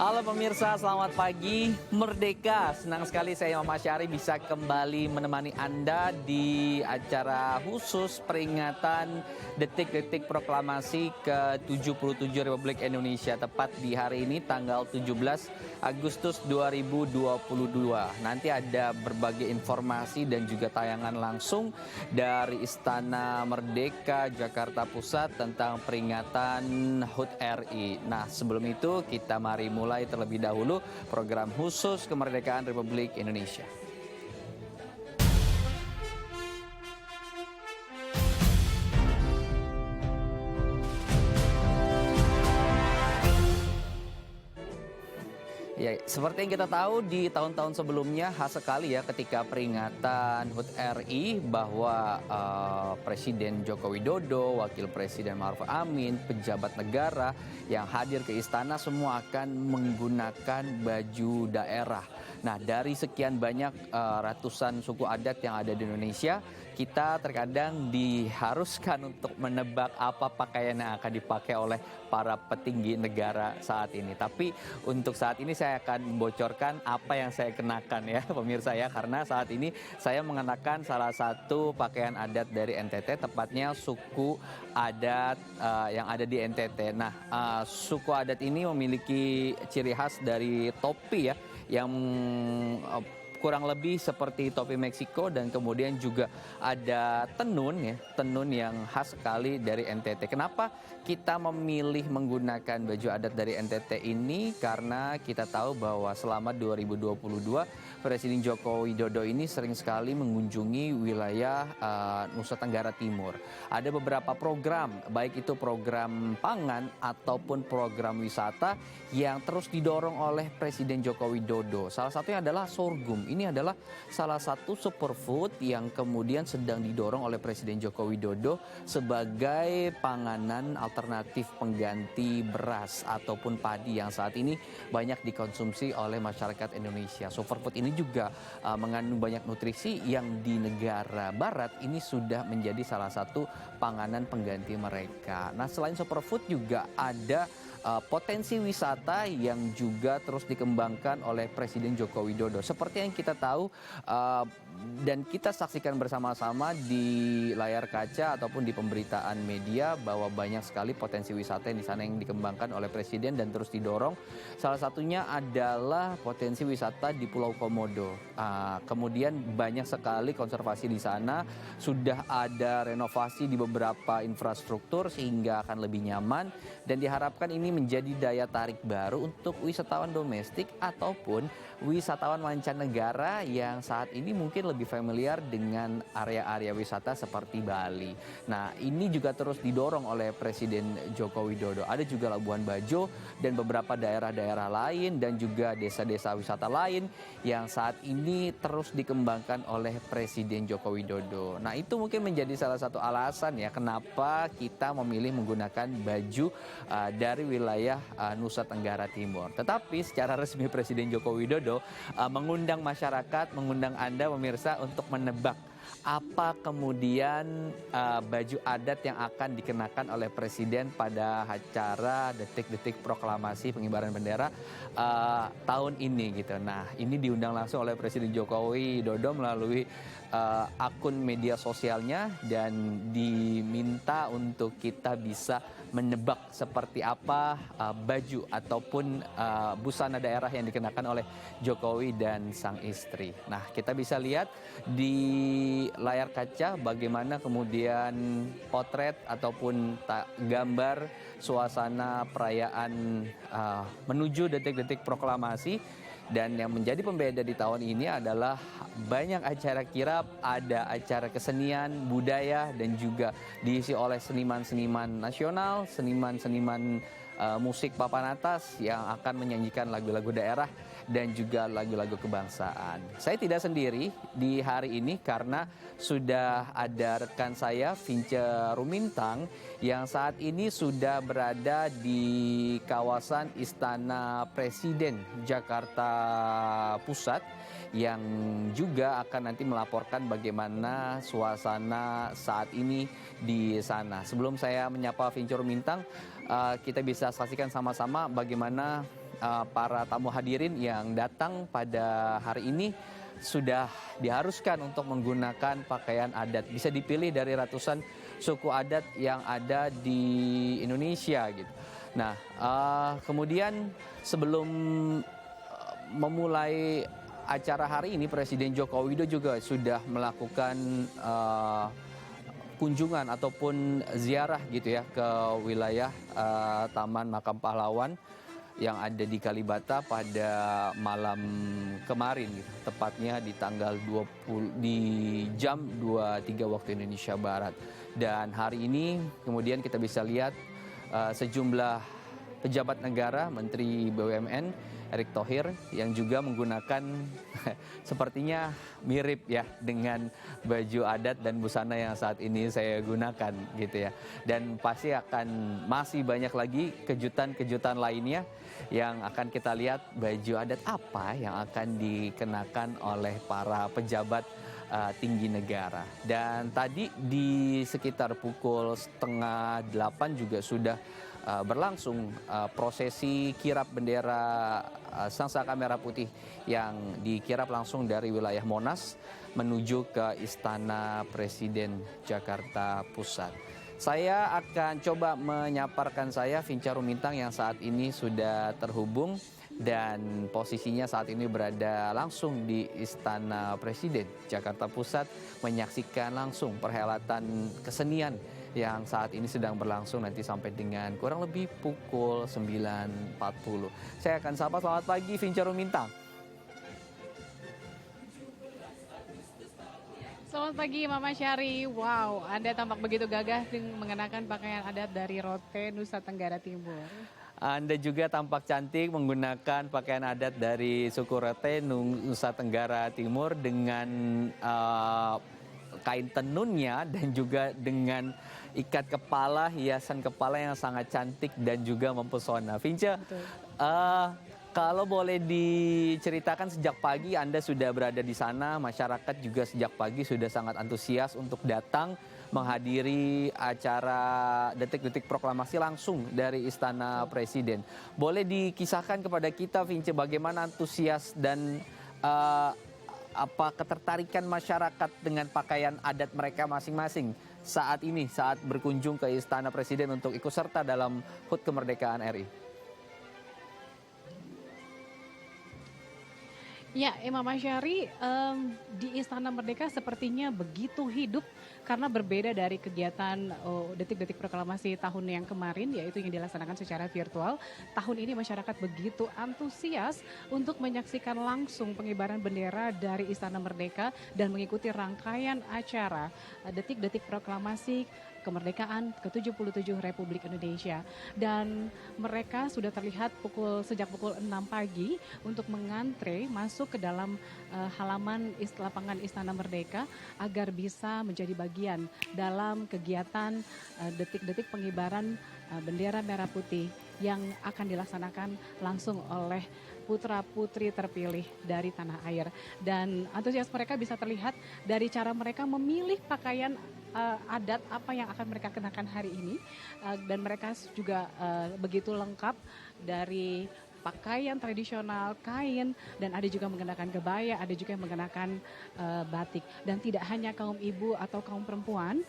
Halo pemirsa, selamat pagi. Merdeka. Senang sekali saya Mama Syari bisa kembali menemani Anda di acara khusus peringatan detik-detik proklamasi ke-77 Republik Indonesia. Tepat di hari ini tanggal 17 Agustus 2022. Nanti ada berbagai informasi dan juga tayangan langsung dari Istana Merdeka Jakarta Pusat tentang peringatan HUT RI. Nah, sebelum itu kita mari mulai terlebih dahulu program khusus kemerdekaan Republik Indonesia. Ya, seperti yang kita tahu di tahun-tahun sebelumnya khas sekali ya ketika peringatan HUT RI bahwa Presiden Joko Widodo, Wakil Presiden Ma'ruf Amin, pejabat negara yang hadir ke istana semua akan menggunakan baju daerah. Nah, dari sekian banyak ratusan suku adat yang ada di Indonesia, kita terkadang diharuskan untuk menebak apa pakaian yang akan dipakai oleh para petinggi negara saat ini. Tapi untuk saat ini saya akan membocorkan apa yang saya kenakan ya pemirsa ya. Karena saat ini saya mengenakan salah satu pakaian adat dari NTT, tepatnya suku adat yang ada di NTT. Nah, suku adat ini memiliki ciri khas dari topi ya, yang kurang lebih seperti topi Meksiko, dan kemudian juga ada tenun ya, tenun yang khas sekali dari NTT. Kenapa kita memilih menggunakan baju adat dari NTT ini? Karena kita tahu bahwa selama 2022 Presiden Joko Widodo ini sering sekali mengunjungi wilayah Nusa Tenggara Timur. Ada beberapa program, baik itu program pangan ataupun program wisata yang terus didorong oleh Presiden Joko Widodo. Salah satunya adalah sorghum. Ini adalah salah satu superfood yang kemudian sedang didorong oleh Presiden Joko Widodo sebagai panganan alternatif pengganti beras ataupun padi yang saat ini banyak dikonsumsi oleh masyarakat Indonesia. Superfood ini juga mengandung banyak nutrisi yang di negara barat ini sudah menjadi salah satu panganan pengganti mereka. Nah, selain superfood juga ada potensi wisata yang juga terus dikembangkan oleh Presiden Joko Widodo. Seperti yang kita tahu dan kita saksikan bersama-sama di layar kaca ataupun di pemberitaan media bahwa banyak sekali potensi wisata yang di sana yang dikembangkan oleh Presiden dan terus didorong. Salah satunya adalah potensi wisata di Pulau Komodo. Kemudian banyak sekali konservasi di sana, sudah ada renovasi di beberapa infrastruktur sehingga akan lebih nyaman, dan diharapkan ini menjadi daya tarik baru untuk wisatawan domestik ataupun wisatawan mancanegara yang saat ini mungkin lebih familiar dengan area-area wisata seperti Bali. Nah, ini juga terus didorong oleh Presiden Joko Widodo. Ada juga Labuan Bajo dan beberapa daerah-daerah lain dan juga desa-desa wisata lain yang saat ini terus dikembangkan oleh Presiden Joko Widodo. Nah, itu mungkin menjadi salah satu alasan ya kenapa kita memilih menggunakan baju dari wilayah Nusa Tenggara Timur. Tetapi secara resmi Presiden Joko Widodo mengundang masyarakat, mengundang Anda pemirsa untuk menebak apa kemudian baju adat yang akan dikenakan oleh Presiden pada acara detik-detik proklamasi pengibaran bendera tahun ini gitu. Nah, ini diundang langsung oleh Presiden Jokowi Widodo melalui akun media sosialnya dan diminta untuk kita bisa menebak seperti apa baju ataupun busana daerah yang dikenakan oleh Jokowi dan sang istri. Nah, kita bisa lihat di layar kaca bagaimana kemudian potret ataupun gambar suasana perayaan menuju detik-detik proklamasi. Dan yang menjadi pembeda di tahun ini adalah banyak acara kirap, ada acara kesenian, budaya, dan juga diisi oleh seniman-seniman nasional, seniman-seniman musik papan atas yang akan menyanyikan lagu-lagu daerah dan juga lagu-lagu kebangsaan. Saya tidak sendiri di hari ini karena sudah ada rekan saya, Vince Rumintang, yang saat ini sudah berada di kawasan Istana Presiden Jakarta Pusat, yang juga akan nanti melaporkan bagaimana suasana saat ini di sana. Sebelum saya menyapa Vince Rumintang, kita bisa saksikan sama-sama bagaimana para tamu hadirin yang datang pada hari ini sudah diharuskan untuk menggunakan pakaian adat. Bisa dipilih dari ratusan suku adat yang ada di Indonesia gitu. Nah, kemudian sebelum memulai acara hari ini, Presiden Joko Widodo juga sudah melakukan kunjungan ataupun ziarah gitu ya ke wilayah Taman Makam Pahlawan yang ada di Kalibata pada malam kemarin gitu. Tepatnya di tanggal 20 di jam 23 waktu Indonesia Barat. Dan hari ini kemudian kita bisa lihat sejumlah pejabat negara, Menteri BUMN Erick Thohir yang juga menggunakan sepertinya mirip ya dengan baju adat dan busana yang saat ini saya gunakan gitu ya. Dan pasti akan masih banyak lagi kejutan-kejutan lainnya yang akan kita lihat baju adat apa yang akan dikenakan oleh para pejabat tinggi negara. Dan tadi di sekitar pukul 7:30 juga sudah berlangsung prosesi kirap bendera Sangsaka Merah Putih yang dikirap langsung dari wilayah Monas menuju ke Istana Presiden Jakarta Pusat. Saya akan coba menyaparkan saya Vinca Rumintang yang saat ini sudah terhubung dan posisinya saat ini berada langsung di Istana Presiden Jakarta Pusat menyaksikan langsung perhelatan kesenian yang saat ini sedang berlangsung nanti sampai dengan kurang lebih pukul 9.40. Saya akan sapa, selamat pagi Vinca Rumintang. Selamat pagi Mama Syari. Wow, Anda tampak begitu gagah dengan mengenakan pakaian adat dari Rote, Nusa Tenggara Timur. Anda juga tampak cantik menggunakan pakaian adat dari suku Rote, Nusa Tenggara Timur dengan kain tenunnya dan juga dengan ikat kepala, hiasan kepala yang sangat cantik dan juga mempesona. Vinca, kalau boleh diceritakan sejak pagi Anda sudah berada di sana, masyarakat juga sejak pagi sudah sangat antusias untuk datang menghadiri acara detik-detik proklamasi langsung dari Istana Presiden. Boleh dikisahkan kepada kita, Vinca, bagaimana antusias dan apa ketertarikan masyarakat dengan pakaian adat mereka masing-masing saat ini, saat berkunjung ke Istana Presiden untuk ikut serta dalam HUT Kemerdekaan RI? Ya, Imam Masyari, di Istana Merdeka sepertinya begitu hidup karena berbeda dari kegiatan detik-detik proklamasi tahun yang kemarin, yaitu yang dilaksanakan secara virtual. Tahun ini masyarakat begitu antusias untuk menyaksikan langsung pengibaran bendera dari Istana Merdeka dan mengikuti rangkaian acara detik-detik proklamasi kemerdekaan ke-77 Republik Indonesia. Dan mereka sudah terlihat sejak pukul 6 pagi untuk mengantre masuk ke dalam halaman lapangan Istana Merdeka agar bisa menjadi bagian dalam kegiatan detik-detik pengibaran bendera merah putih yang akan dilaksanakan langsung oleh putra-putri terpilih dari tanah air. Dan antusias mereka bisa terlihat dari cara mereka memilih pakaian adat apa yang akan mereka kenakan hari ini. Dan mereka juga begitu lengkap dari pakaian tradisional, kain, dan ada juga mengenakan kebaya, ada juga yang mengenakan batik. Dan tidak hanya kaum ibu atau kaum perempuan,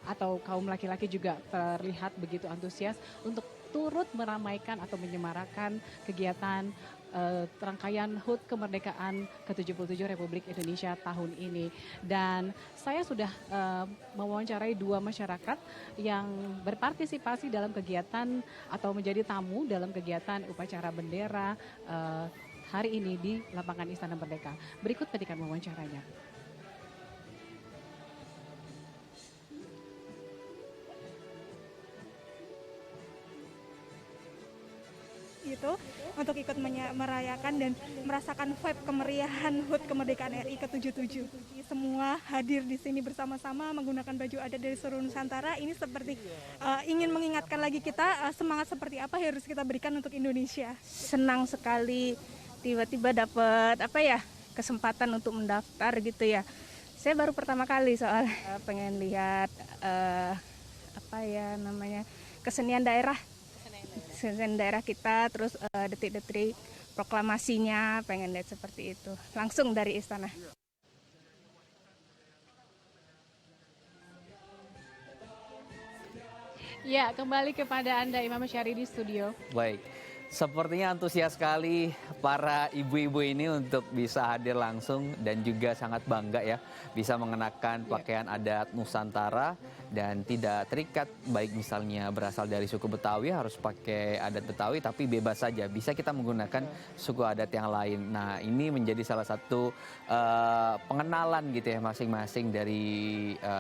atau kaum laki-laki juga terlihat begitu antusias untuk turut meramaikan atau menyemarakan kegiatan rangkaian HUT Kemerdekaan ke-77 Republik Indonesia tahun ini. Dan saya sudah mewawancarai 2 masyarakat yang berpartisipasi dalam kegiatan atau menjadi tamu dalam kegiatan upacara bendera hari ini di lapangan Istana Merdeka. Berikut petikan wawancaranya. Gitu untuk ikut merayakan dan merasakan vibe kemeriahan HUT Kemerdekaan RI ke-77. Semua hadir di sini bersama-sama menggunakan baju adat dari seluruh Nusantara. Ini seperti ingin mengingatkan lagi kita semangat seperti apa yang harus kita berikan untuk Indonesia. Senang sekali tiba-tiba dapat kesempatan untuk mendaftar gitu ya. Saya baru pertama kali soal pengen lihat kesenian daerah. kesenian daerah kita, terus detik-detik proklamasinya, pengen lihat seperti itu langsung dari istana. Ya, kembali kepada Anda Imam Syari di studio. Baik, sepertinya antusias sekali para ibu-ibu ini untuk bisa hadir langsung dan juga sangat bangga ya bisa mengenakan pakaian adat Nusantara dan tidak terikat baik misalnya berasal dari suku Betawi harus pakai adat Betawi tapi bebas saja bisa kita menggunakan suku adat yang lain. Nah ini menjadi salah satu pengenalan gitu ya masing-masing dari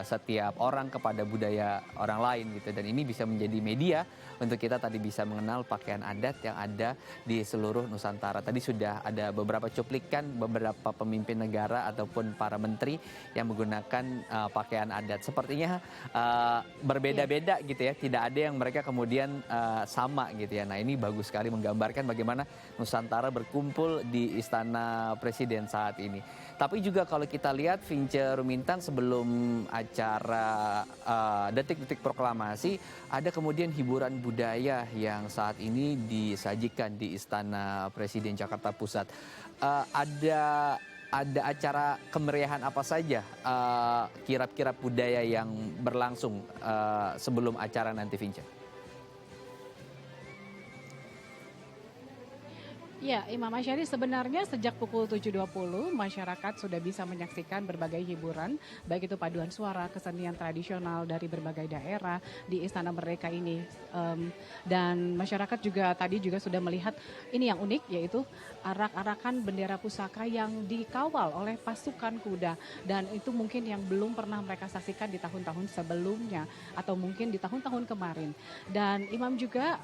setiap orang kepada budaya orang lain gitu dan ini bisa menjadi media untuk kita tadi bisa mengenal pakaian adat yang ada di seluruh Nusantara. Tadi sudah ada beberapa cuplikan beberapa pemimpin negara ataupun para menteri yang menggunakan pakaian adat. Sepertinya berbeda-beda gitu ya, tidak ada yang mereka kemudian sama gitu ya. Nah ini bagus sekali menggambarkan bagaimana Nusantara berkumpul di Istana Presiden saat ini. Tapi juga kalau kita lihat Vince Rumintang sebelum acara detik-detik proklamasi ada kemudian hiburan budaya yang saat ini disajikan di Istana Presiden Jakarta Pusat. Ada acara kemeriahan apa saja kirap-kirap budaya yang berlangsung sebelum acara nanti Vince? Ya, Imam Asyari sebenarnya sejak pukul 7.20 masyarakat sudah bisa menyaksikan berbagai hiburan, baik itu paduan suara, kesenian tradisional dari berbagai daerah di Istana Merdeka ini. Dan masyarakat juga tadi juga sudah melihat ini yang unik yaitu arak-arakan bendera pusaka yang dikawal oleh pasukan kuda. Dan itu mungkin yang belum pernah mereka saksikan di tahun-tahun sebelumnya atau mungkin di tahun-tahun kemarin. Dan Imam juga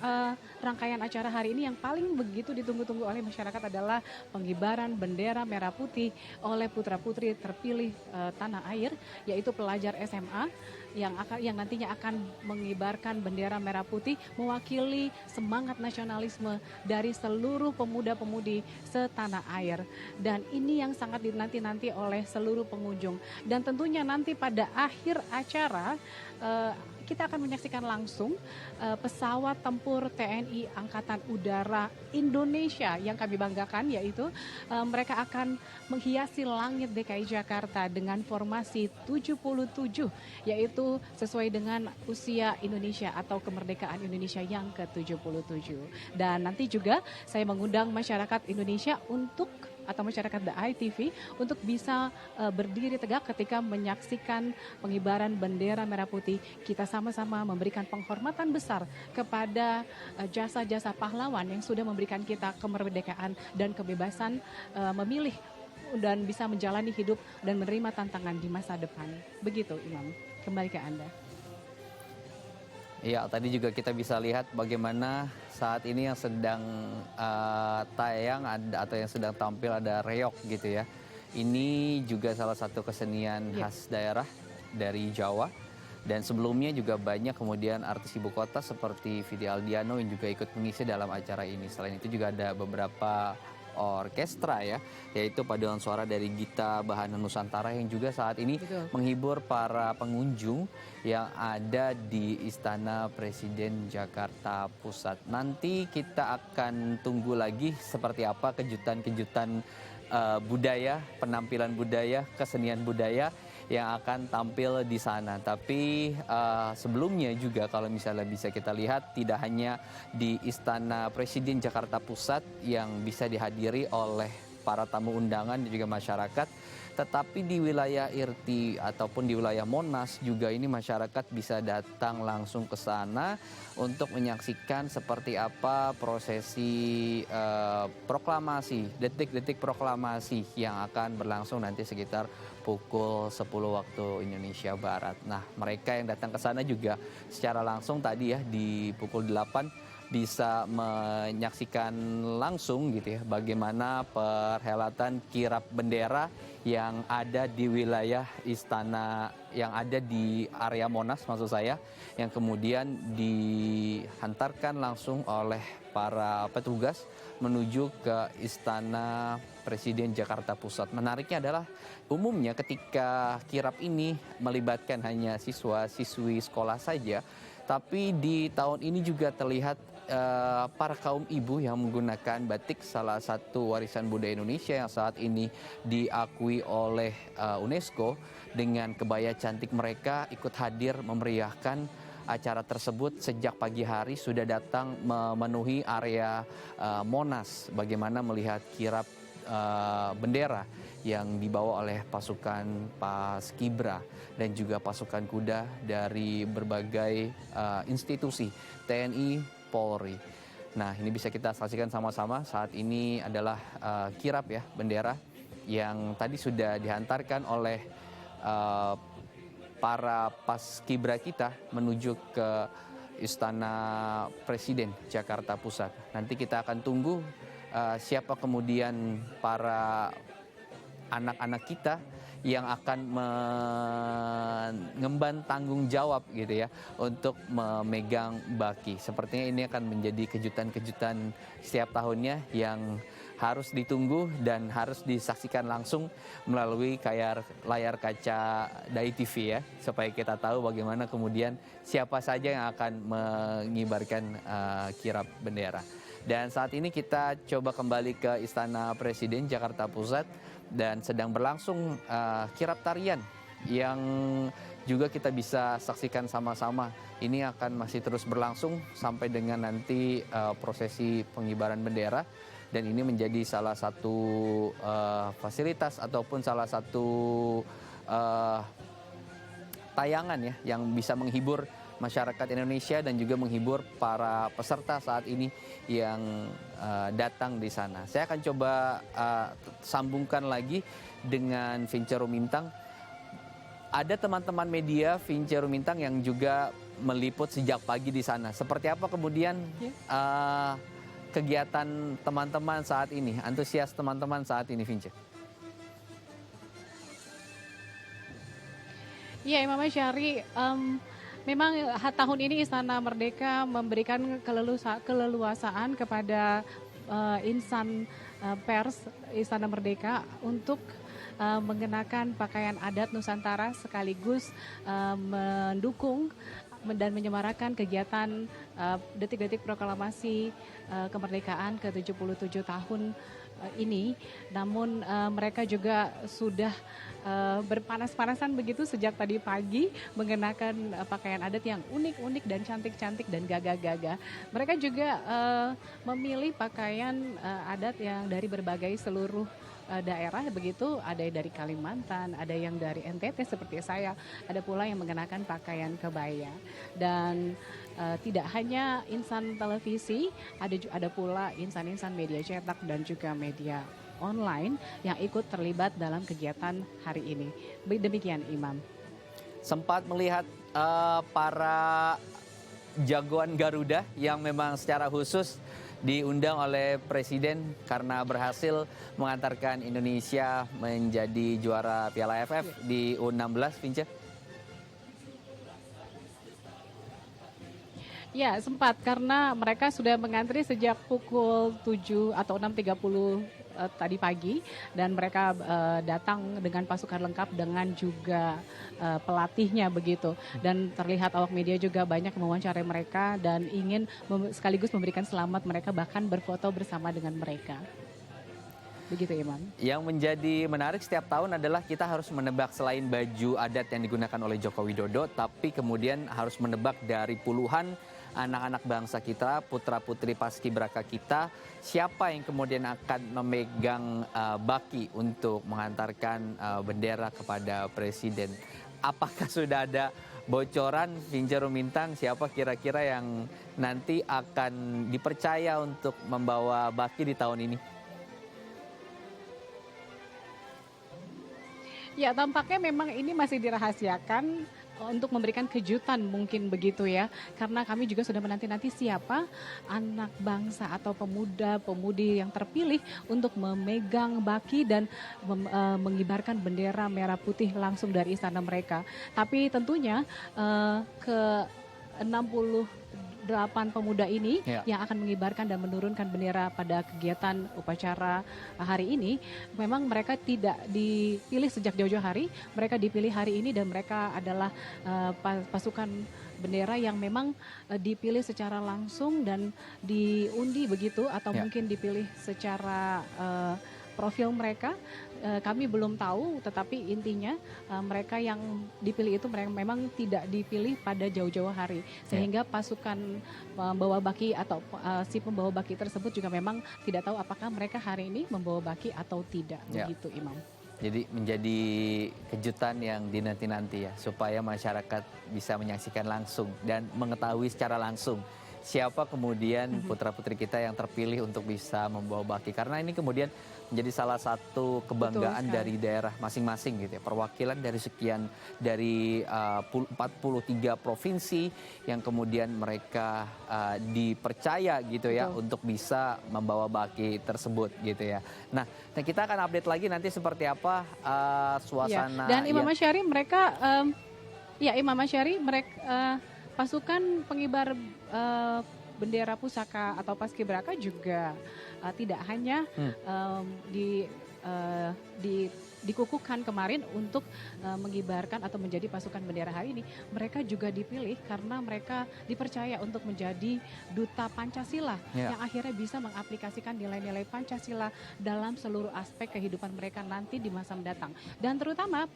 rangkaian acara hari ini yang paling begitu ditunggu-tunggu oleh masyarakat adalah pengibaran bendera merah putih oleh putra-putri terpilih tanah air, yaitu pelajar SMA yang nantinya akan mengibarkan bendera merah putih mewakili semangat nasionalisme dari seluruh pemuda-pemudi setanah air. Dan ini yang sangat dinanti-nanti oleh seluruh pengunjung. Dan tentunya nanti pada akhir acara kita akan menyaksikan langsung pesawat tempur TNI Angkatan Udara Indonesia yang kami banggakan, yaitu mereka akan menghiasi langit DKI Jakarta dengan formasi 77, yaitu sesuai dengan usia Indonesia atau kemerdekaan Indonesia yang ke-77. Dan nanti juga saya mengundang masyarakat Indonesia atau masyarakat The ITV untuk bisa berdiri tegak ketika menyaksikan pengibaran bendera merah putih. Kita sama-sama memberikan penghormatan besar kepada jasa-jasa pahlawan yang sudah memberikan kita kemerdekaan dan kebebasan memilih dan bisa menjalani hidup dan menerima tantangan di masa depan. Begitu Imam, kembali ke Anda. Ya, tadi juga kita bisa lihat bagaimana saat ini yang sedang tayang atau yang sedang tampil ada reog gitu ya. Ini juga salah satu kesenian khas daerah dari Jawa. Dan sebelumnya juga banyak kemudian artis ibu kota seperti Vidi Aldiano yang juga ikut mengisi dalam acara ini. Selain itu juga ada beberapa orkestra ya, yaitu paduan suara dari Gita Bahana Nusantara yang juga saat ini menghibur para pengunjung yang ada di Istana Presiden Jakarta Pusat. Nanti kita akan tunggu lagi seperti apa kejutan-kejutan budaya, penampilan budaya, kesenian budaya yang akan tampil di sana. Tapi sebelumnya juga kalau misalnya bisa kita lihat tidak hanya di Istana Presiden Jakarta Pusat yang bisa dihadiri oleh para tamu undangan dan juga masyarakat, tetapi di wilayah Irti ataupun di wilayah Monas juga ini masyarakat bisa datang langsung ke sana untuk menyaksikan seperti apa prosesi proklamasi, detik-detik proklamasi yang akan berlangsung nanti sekitar pukul 10 waktu Indonesia Barat. Nah, mereka yang datang ke sana juga secara langsung tadi ya di pukul 8 bisa menyaksikan langsung gitu ya bagaimana perhelatan kirap bendera yang ada di wilayah istana, yang ada di area Monas maksud saya, yang kemudian dihantarkan langsung oleh para petugas menuju ke Istana Presiden Jakarta Pusat. Menariknya adalah umumnya ketika kirap ini melibatkan hanya siswa-siswi sekolah saja, tapi di tahun ini juga terlihat para kaum ibu yang menggunakan batik, salah satu warisan budaya Indonesia yang saat ini diakui oleh UNESCO, dengan kebaya cantik mereka ikut hadir memeriahkan acara tersebut. Sejak pagi hari sudah datang memenuhi area Monas, bagaimana melihat kirap bendera yang dibawa oleh pasukan Paskibra dan juga pasukan kuda dari berbagai institusi TNI, Polri. Nah, ini bisa kita saksikan sama-sama. Saat ini adalah kirap ya bendera yang tadi sudah dihantarkan oleh para Paskibra kita menuju ke Istana Presiden Jakarta Pusat. Nanti kita akan tunggu siapa kemudian para anak-anak kita yang akan mengemban tanggung jawab gitu ya untuk memegang baki. Sepertinya ini akan menjadi kejutan-kejutan setiap tahunnya yang harus ditunggu dan harus disaksikan langsung melalui layar kaca Dai TV ya, supaya kita tahu bagaimana kemudian siapa saja yang akan mengibarkan kirap bendera. Dan saat ini kita coba kembali ke Istana Presiden Jakarta Pusat dan sedang berlangsung kirap tarian yang juga kita bisa saksikan sama-sama. Ini akan masih terus berlangsung sampai dengan nanti prosesi pengibaran bendera, dan ini menjadi salah satu fasilitas ataupun salah satu tayangan ya yang bisa menghibur masyarakat Indonesia dan juga menghibur para peserta saat ini yang datang di sana. Saya akan coba sambungkan lagi dengan Vince Rumintang. Ada teman-teman media Vince Rumintang yang juga meliput sejak pagi di sana. Seperti apa kemudian kegiatan teman-teman saat ini, antusias teman-teman saat ini, Vince? Ya, Imam Syahri, memang tahun ini Istana Merdeka memberikan keleluasaan kepada insan pers Istana Merdeka untuk mengenakan pakaian adat Nusantara sekaligus mendukung dan menyemarakan kegiatan detik-detik proklamasi kemerdekaan ke-77 tahun ini. Namun mereka juga sudah berpanas-panasan begitu sejak tadi pagi mengenakan pakaian adat yang unik-unik dan cantik-cantik dan gagah-gagah. Mereka juga memilih pakaian adat yang dari berbagai seluruh daerah begitu, ada yang dari Kalimantan, ada yang dari NTT seperti saya, ada pula yang mengenakan pakaian kebaya. Dan tidak hanya insan televisi, ada pula insan-insan media cetak dan juga media online yang ikut terlibat dalam kegiatan hari ini. Demikian, Imam. Sempat melihat para jagoan Garuda yang memang secara khusus diundang oleh Presiden karena berhasil mengantarkan Indonesia menjadi juara Piala AFF di U16, Vince. Ya, sempat karena mereka sudah mengantri sejak pukul 7 atau 6.30 tadi pagi, dan mereka datang dengan pasukan lengkap dengan juga pelatihnya begitu. Dan terlihat awak media juga banyak mewawancarai mereka dan ingin sekaligus memberikan selamat mereka, bahkan berfoto bersama dengan mereka. Begitu, Imam. Yang menjadi menarik setiap tahun adalah kita harus menebak selain baju adat yang digunakan oleh Joko Widodo, tapi kemudian harus menebak dari puluhan anak-anak bangsa kita, putra-putri Paskibraka kita, siapa yang kemudian akan memegang baki untuk mengantarkan bendera kepada Presiden. Apakah sudah ada bocoran, Vince Rumintang, siapa kira-kira yang nanti akan dipercaya untuk membawa baki di tahun ini? Ya, tampaknya memang ini masih dirahasiakan untuk memberikan kejutan mungkin begitu ya. Karena kami juga sudah menanti-nanti siapa anak bangsa atau pemuda-pemudi yang terpilih untuk memegang baki dan mengibarkan bendera merah putih langsung dari istana mereka. Tapi tentunya ke 68 pemuda ini yang akan mengibarkan dan menurunkan bendera pada kegiatan upacara hari ini, memang mereka tidak dipilih sejak jauh-jauh hari, mereka dipilih hari ini dan mereka adalah pasukan bendera yang memang dipilih secara langsung dan diundi begitu atau Ya. mungkin dipilih secara profil mereka, kami belum tahu, tetapi intinya mereka yang dipilih itu mereka memang tidak dipilih pada jauh-jauh hari, sehingga pasukan pembawa baki atau si pembawa baki tersebut juga memang tidak tahu apakah mereka hari ini membawa baki atau tidak, Ya. begitu Imam. Jadi menjadi kejutan yang dinanti-nanti ya, supaya masyarakat bisa menyaksikan langsung dan mengetahui secara langsung siapa kemudian putra-putri kita yang terpilih untuk bisa membawa baki. Karena ini kemudian menjadi salah satu kebanggaan Betul sekali. dari daerah masing-masing gitu ya. Perwakilan dari sekian, dari 43 provinsi yang kemudian mereka dipercaya gitu ya Betul. untuk bisa membawa baki tersebut gitu ya. Nah, kita akan update lagi nanti seperti apa suasana. Dan Imam ya. Masyari mereka, Imam Masyari mereka pasukan pengibar bendera pusaka atau paskibraka juga tidak hanya dikukuhkan kemarin untuk mengibarkan atau menjadi pasukan bendera hari ini. Mereka juga dipilih karena mereka dipercaya untuk menjadi duta Pancasila Ya. yang akhirnya bisa mengaplikasikan nilai-nilai Pancasila dalam seluruh aspek kehidupan mereka nanti di masa mendatang. Dan terutama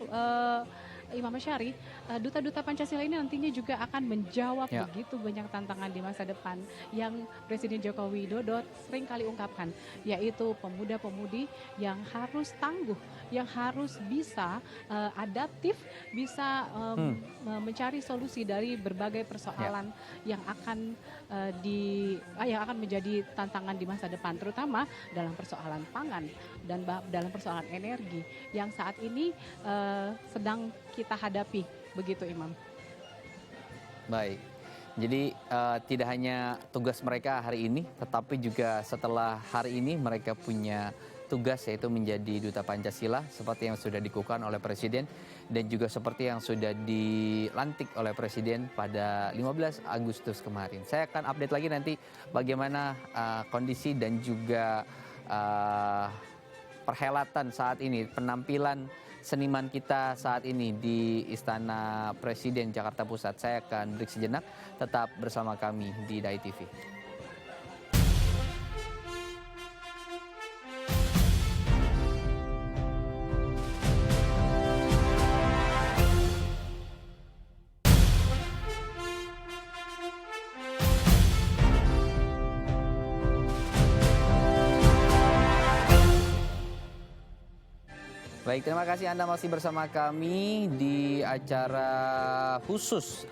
Imam Masyari, duta-duta Pancasila ini nantinya juga akan menjawab Ya. begitu banyak tantangan di masa depan yang Presiden Joko Widodo sering kali ungkapkan, yaitu pemuda-pemudi yang harus tangguh, yang harus bisa adaptif, bisa mencari solusi dari berbagai persoalan yang akan menjadi tantangan di masa depan, terutama dalam persoalan pangan dan dalam persoalan energi yang saat ini sedang kita hadapi, begitu Imam. Baik, jadi tidak hanya tugas mereka hari ini, tetapi juga setelah hari ini mereka punya tugas yaitu menjadi duta Pancasila seperti yang sudah dikukuhkan oleh Presiden dan juga seperti yang sudah dilantik oleh Presiden pada 15 Agustus kemarin. Saya akan update lagi nanti bagaimana kondisi dan juga perhelatan saat ini, penampilan seniman kita saat ini di Istana Presiden Jakarta Pusat. Saya akan break sejenak, tetap bersama kami di Dai TV. Baik, terima kasih Anda masih bersama kami di acara khusus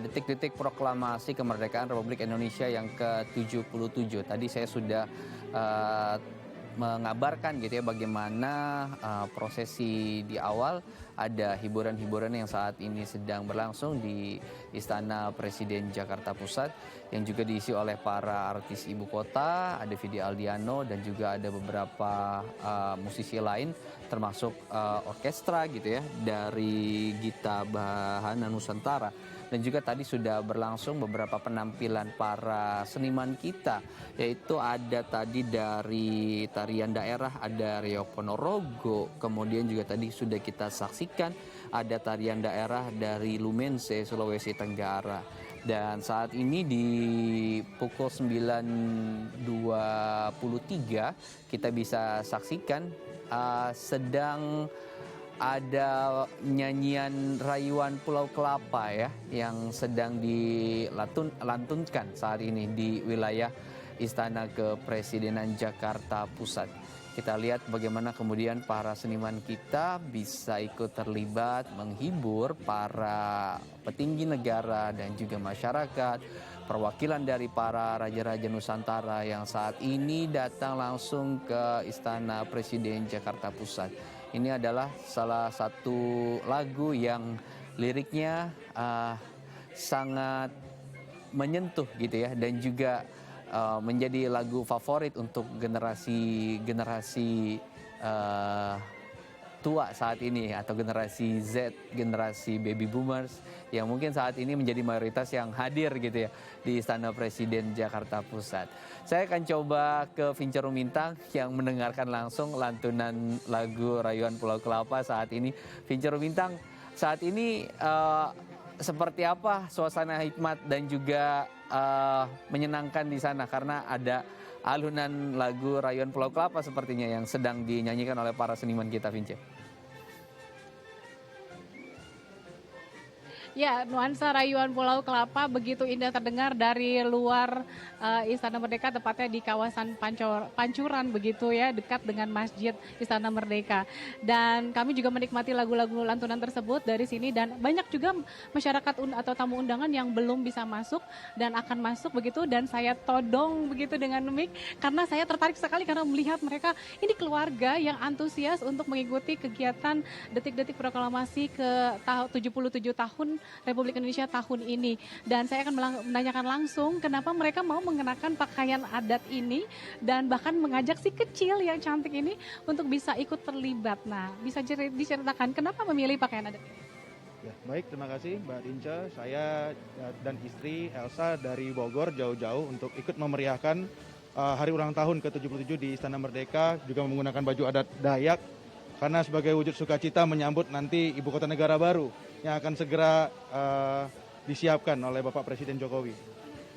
detik-detik proklamasi kemerdekaan Republik Indonesia yang ke-77. Tadi saya sudah mengabarkan gitu ya bagaimana prosesi di awal, ada hiburan-hiburan yang saat ini sedang berlangsung di Istana Presiden Jakarta Pusat yang juga diisi oleh para artis ibu kota, ada Vidi Aldiano dan juga ada beberapa musisi lain termasuk orkestra gitu ya dari Gita Bahana Nusantara. Dan juga tadi sudah berlangsung beberapa penampilan para seniman kita, yaitu ada tadi dari tarian daerah, ada Rio Ponorogo, kemudian juga tadi sudah kita saksikan ada tarian daerah dari Lumense, Sulawesi Tenggara. Dan saat ini di pukul 9.23 kita bisa saksikan sedang ada nyanyian rayuan Pulau Kelapa ya yang sedang dilantunkan saat ini di wilayah Istana Kepresidenan Jakarta Pusat. Kita lihat bagaimana kemudian para seniman kita bisa ikut terlibat menghibur para petinggi negara dan juga masyarakat, perwakilan dari para raja-raja Nusantara yang saat ini datang langsung ke Istana Presiden Jakarta Pusat. Ini adalah salah satu lagu yang liriknya sangat menyentuh gitu ya, dan juga menjadi lagu favorit untuk generasi tua saat ini atau generasi Z, generasi baby boomers yang mungkin saat ini menjadi mayoritas yang hadir gitu ya di Istana Presiden Jakarta Pusat. Saya akan coba ke Vince Rumintang yang mendengarkan langsung lantunan lagu Rayuan Pulau Kelapa saat ini. Vince Rumintang, saat ini seperti apa suasana hikmat dan juga menyenangkan di sana karena ada alunan lagu Rayuan Pulau Kelapa sepertinya yang sedang dinyanyikan oleh para seniman kita, Vince. Ya, nuansa Rayuan Pulau Kelapa begitu indah terdengar dari luar Istana Merdeka, tepatnya di kawasan Pancuran begitu ya, dekat dengan Masjid Istana Merdeka. Dan kami juga menikmati lagu-lagu lantunan tersebut dari sini, dan banyak juga masyarakat atau tamu undangan yang belum bisa masuk dan akan masuk begitu, dan saya todong begitu dengan mic karena saya tertarik sekali karena melihat mereka ini keluarga yang antusias untuk mengikuti kegiatan detik-detik proklamasi ke 77 tahun Republik Indonesia tahun ini. Dan saya akan menanyakan langsung kenapa mereka mau mengenakan pakaian adat ini dan bahkan mengajak si kecil yang cantik ini untuk bisa ikut terlibat. Nah, bisa diceritakan kenapa memilih pakaian adat ini? Ya, baik, terima kasih Mbak Dinca. Saya dan istri Elsa dari Bogor jauh-jauh untuk ikut memeriahkan hari ulang tahun ke-77 di Istana Merdeka, juga menggunakan baju adat Dayak karena sebagai wujud sukacita menyambut nanti ibu kota negara baru yang akan segera disiapkan oleh Bapak Presiden Jokowi.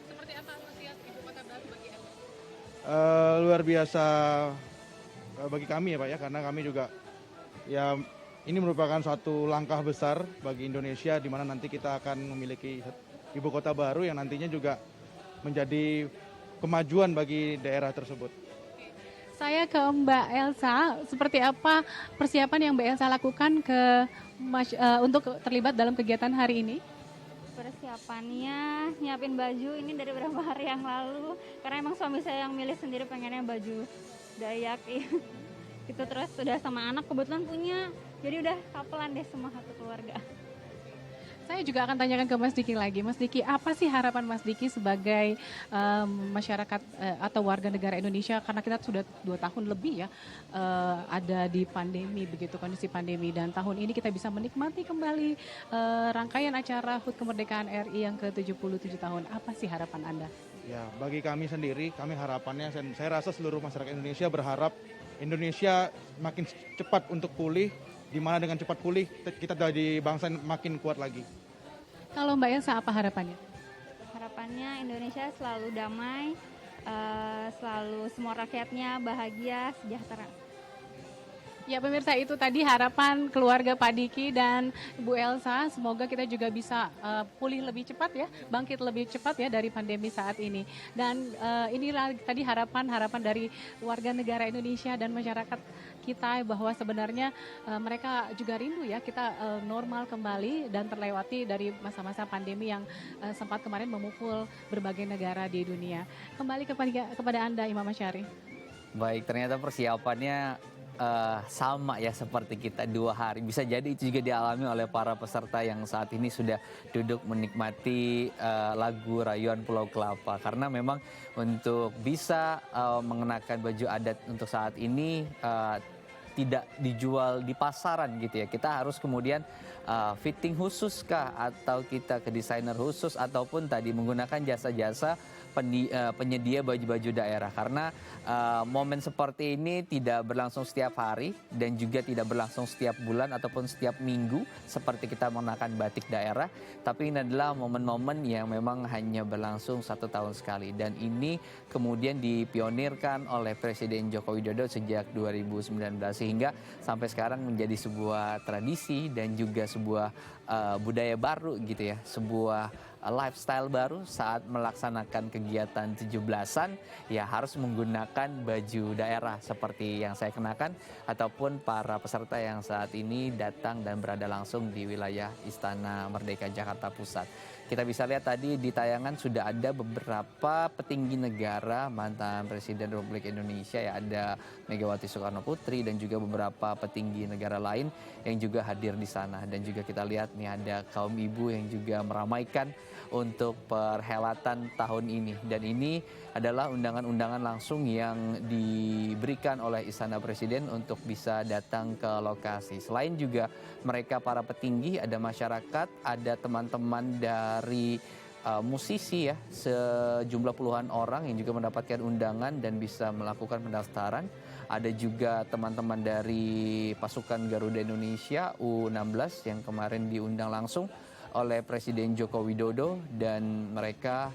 Seperti apa antusias ibu kota baru bagi Anda? Luar biasa bagi kami ya Pak ya, karena kami juga ya ini merupakan suatu langkah besar bagi Indonesia di mana nanti kita akan memiliki ibu kota baru yang nantinya juga menjadi kemajuan bagi daerah tersebut. Saya ke Mbak Elsa, seperti apa persiapan yang Mbak Elsa lakukan untuk terlibat dalam kegiatan hari ini? Persiapannya nyiapin baju ini dari beberapa hari yang lalu karena emang suami saya yang milih sendiri pengennya baju Dayak itu, terus sudah sama anak kebetulan punya, jadi udah kapelan deh semua satu keluarga. Saya juga akan tanyakan ke Mas Diki lagi. Mas Diki, apa sih harapan Mas Diki sebagai masyarakat atau warga negara Indonesia, karena kita sudah 2 tahun lebih ya ada di pandemi, begitu kondisi pandemi, dan tahun ini kita bisa menikmati kembali rangkaian acara HUT Kemerdekaan RI yang ke-77 tahun. Apa sih harapan Anda? Ya, bagi kami sendiri, kami harapannya, saya rasa seluruh masyarakat Indonesia berharap Indonesia makin cepat untuk pulih, di mana dengan cepat pulih kita jadi bangsa makin kuat lagi. Kalau Mbak Elsa, apa harapannya? Harapannya Indonesia selalu damai, selalu semua rakyatnya bahagia, sejahtera. Ya pemirsa, itu tadi harapan keluarga Pak Diki dan Bu Elsa. Semoga kita juga bisa pulih lebih cepat ya, bangkit lebih cepat ya dari pandemi saat ini. Dan inilah tadi harapan dari warga negara Indonesia dan masyarakat kita, bahwa sebenarnya mereka juga rindu ya kita normal kembali dan terlewati dari masa-masa pandemi yang sempat kemarin memukul berbagai negara di dunia. Kembali kepada Anda, Imam Asyari. Baik, ternyata persiapannya sama ya seperti kita 2 hari. Bisa jadi itu juga dialami oleh para peserta yang saat ini sudah duduk menikmati lagu Rayuan Pulau Kelapa. Karena memang untuk bisa mengenakan baju adat untuk saat ini tidak dijual di pasaran gitu ya. Kita harus kemudian fitting khusus kah, atau kita ke desainer khusus, ataupun tadi menggunakan jasa-jasa penyedia baju-baju daerah. Karena momen seperti ini tidak berlangsung setiap hari dan juga tidak berlangsung setiap bulan ataupun setiap minggu seperti kita mengenakan batik daerah, tapi ini adalah momen-momen yang memang hanya berlangsung 1 tahun sekali, dan ini kemudian dipionirkan oleh Presiden Joko Widodo sejak 2019 sehingga sampai sekarang menjadi sebuah tradisi dan juga sebuah budaya baru gitu ya, sebuah lifestyle baru saat melaksanakan kegiatan 17-an ya harus menggunakan baju daerah seperti yang saya kenakan ataupun para peserta yang saat ini datang dan berada langsung di wilayah Istana Merdeka Jakarta Pusat. Kita bisa lihat tadi di tayangan sudah ada beberapa petinggi negara, mantan Presiden Republik Indonesia ya, ada Megawati Soekarno Putri dan juga beberapa petinggi negara lain yang juga hadir di sana. Dan juga kita lihat nih ada kaum ibu yang juga meramaikan untuk perhelatan tahun ini. Dan ini adalah undangan-undangan langsung yang diberikan oleh Istana Presiden untuk bisa datang ke lokasi. Selain juga mereka para petinggi, ada masyarakat, ada teman-teman dari musisi ya, sejumlah puluhan orang yang juga mendapatkan undangan dan bisa melakukan pendaftaran. Ada juga teman-teman dari pasukan Garuda Indonesia U16 yang kemarin diundang langsung oleh Presiden Joko Widodo dan mereka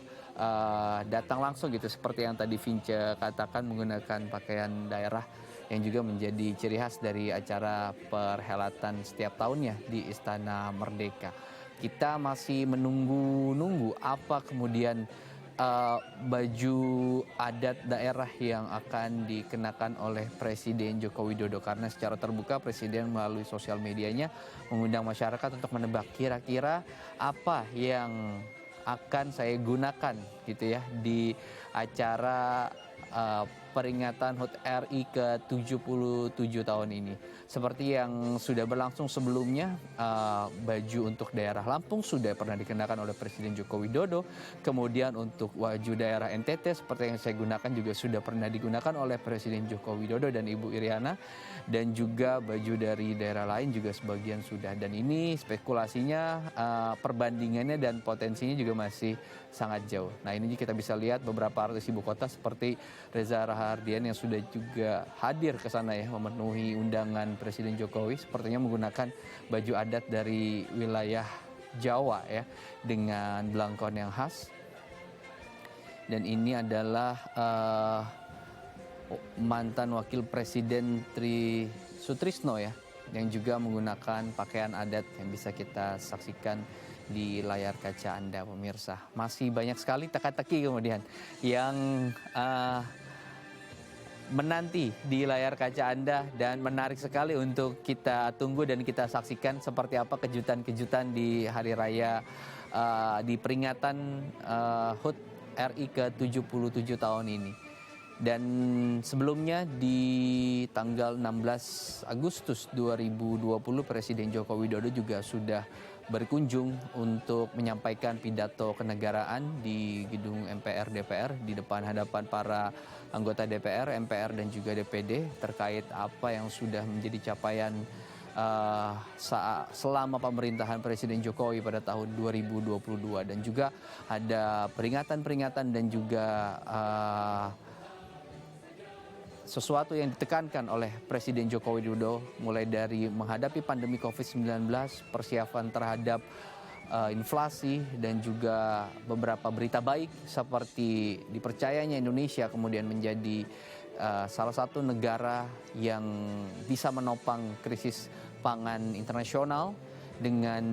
datang langsung gitu seperti yang tadi Vince katakan menggunakan pakaian daerah yang juga menjadi ciri khas dari acara perhelatan setiap tahunnya di Istana Merdeka. Kita masih menunggu apa kemudian baju adat daerah yang akan dikenakan oleh Presiden Joko Widodo, karena secara terbuka Presiden melalui sosial medianya mengundang masyarakat untuk menebak kira-kira apa yang akan saya gunakan gitu ya di acara peringatan HUT RI ke-77 tahun ini. Seperti yang sudah berlangsung sebelumnya, baju untuk daerah Lampung sudah pernah dikenakan oleh Presiden Joko Widodo. Kemudian untuk baju daerah NTT seperti yang saya gunakan juga sudah pernah digunakan oleh Presiden Joko Widodo dan Ibu Iriana. Dan juga baju dari daerah lain juga sebagian sudah. Dan ini spekulasinya, perbandingannya dan potensinya juga masih sangat jauh. Nah ini kita bisa lihat beberapa artis ibu kota seperti Reza Rahardian yang sudah juga hadir ke sana ya, memenuhi undangan Presiden Jokowi, sepertinya menggunakan baju adat dari wilayah Jawa ya, dengan belangkon yang khas. Dan ini adalah mantan Wakil Presiden Tri Sutrisno ya, yang juga menggunakan pakaian adat yang bisa kita saksikan di layar kaca Anda pemirsa. Masih banyak sekali teka-teki kemudian yang menanti di layar kaca Anda, dan menarik sekali untuk kita tunggu dan kita saksikan seperti apa kejutan-kejutan di hari raya di peringatan HUT RI ke-77 tahun ini. Dan sebelumnya di tanggal 16 Agustus 2020 Presiden Joko Widodo juga sudah berkunjung untuk menyampaikan pidato kenegaraan di gedung MPR DPR di hadapan para anggota DPR, MPR dan juga DPD terkait apa yang sudah menjadi capaian selama pemerintahan Presiden Jokowi pada tahun 2022, dan juga ada peringatan-peringatan dan juga sesuatu yang ditekankan oleh Presiden Joko Widodo mulai dari menghadapi pandemi COVID-19, persiapan terhadap inflasi, dan juga beberapa berita baik seperti dipercayanya Indonesia kemudian menjadi salah satu negara yang bisa menopang krisis pangan internasional dengan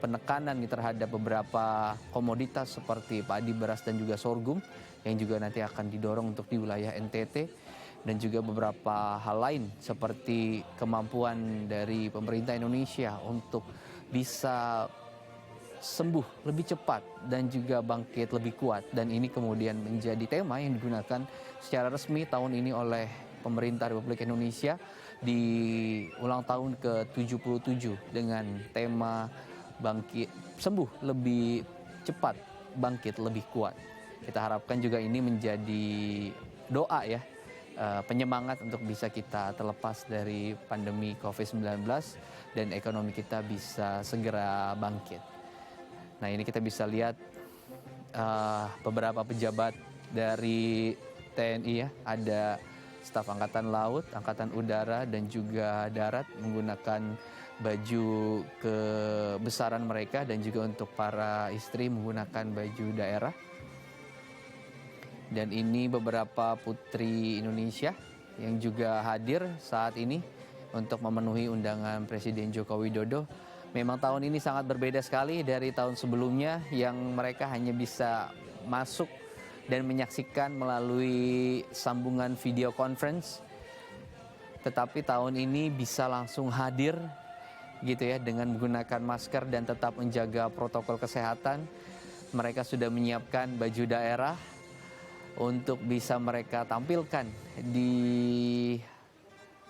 penekanan terhadap beberapa komoditas seperti padi, beras, dan juga sorghum yang juga nanti akan didorong untuk di wilayah NTT, dan juga beberapa hal lain seperti kemampuan dari pemerintah Indonesia untuk bisa sembuh lebih cepat dan juga bangkit lebih kuat. Dan ini kemudian menjadi tema yang digunakan secara resmi tahun ini oleh pemerintah Republik Indonesia di ulang tahun ke-77 dengan tema bangkit, sembuh lebih cepat, bangkit lebih kuat. Kita harapkan juga ini menjadi doa ya, penyemangat untuk bisa kita terlepas dari pandemi COVID-19 dan ekonomi kita bisa segera bangkit. Nah ini kita bisa lihat beberapa pejabat dari TNI ya, ada staf Angkatan Laut, Angkatan Udara, dan juga Darat menggunakan baju kebesaran mereka, dan juga untuk para istri menggunakan baju daerah. Dan ini beberapa putri Indonesia yang juga hadir saat ini untuk memenuhi undangan Presiden Joko Widodo. Memang tahun ini sangat berbeda sekali dari tahun sebelumnya yang mereka hanya bisa masuk dan menyaksikan melalui sambungan video conference. Tetapi tahun ini bisa langsung hadir gitu ya, dengan menggunakan masker dan tetap menjaga protokol kesehatan. Mereka sudah menyiapkan baju daerah untuk bisa mereka tampilkan di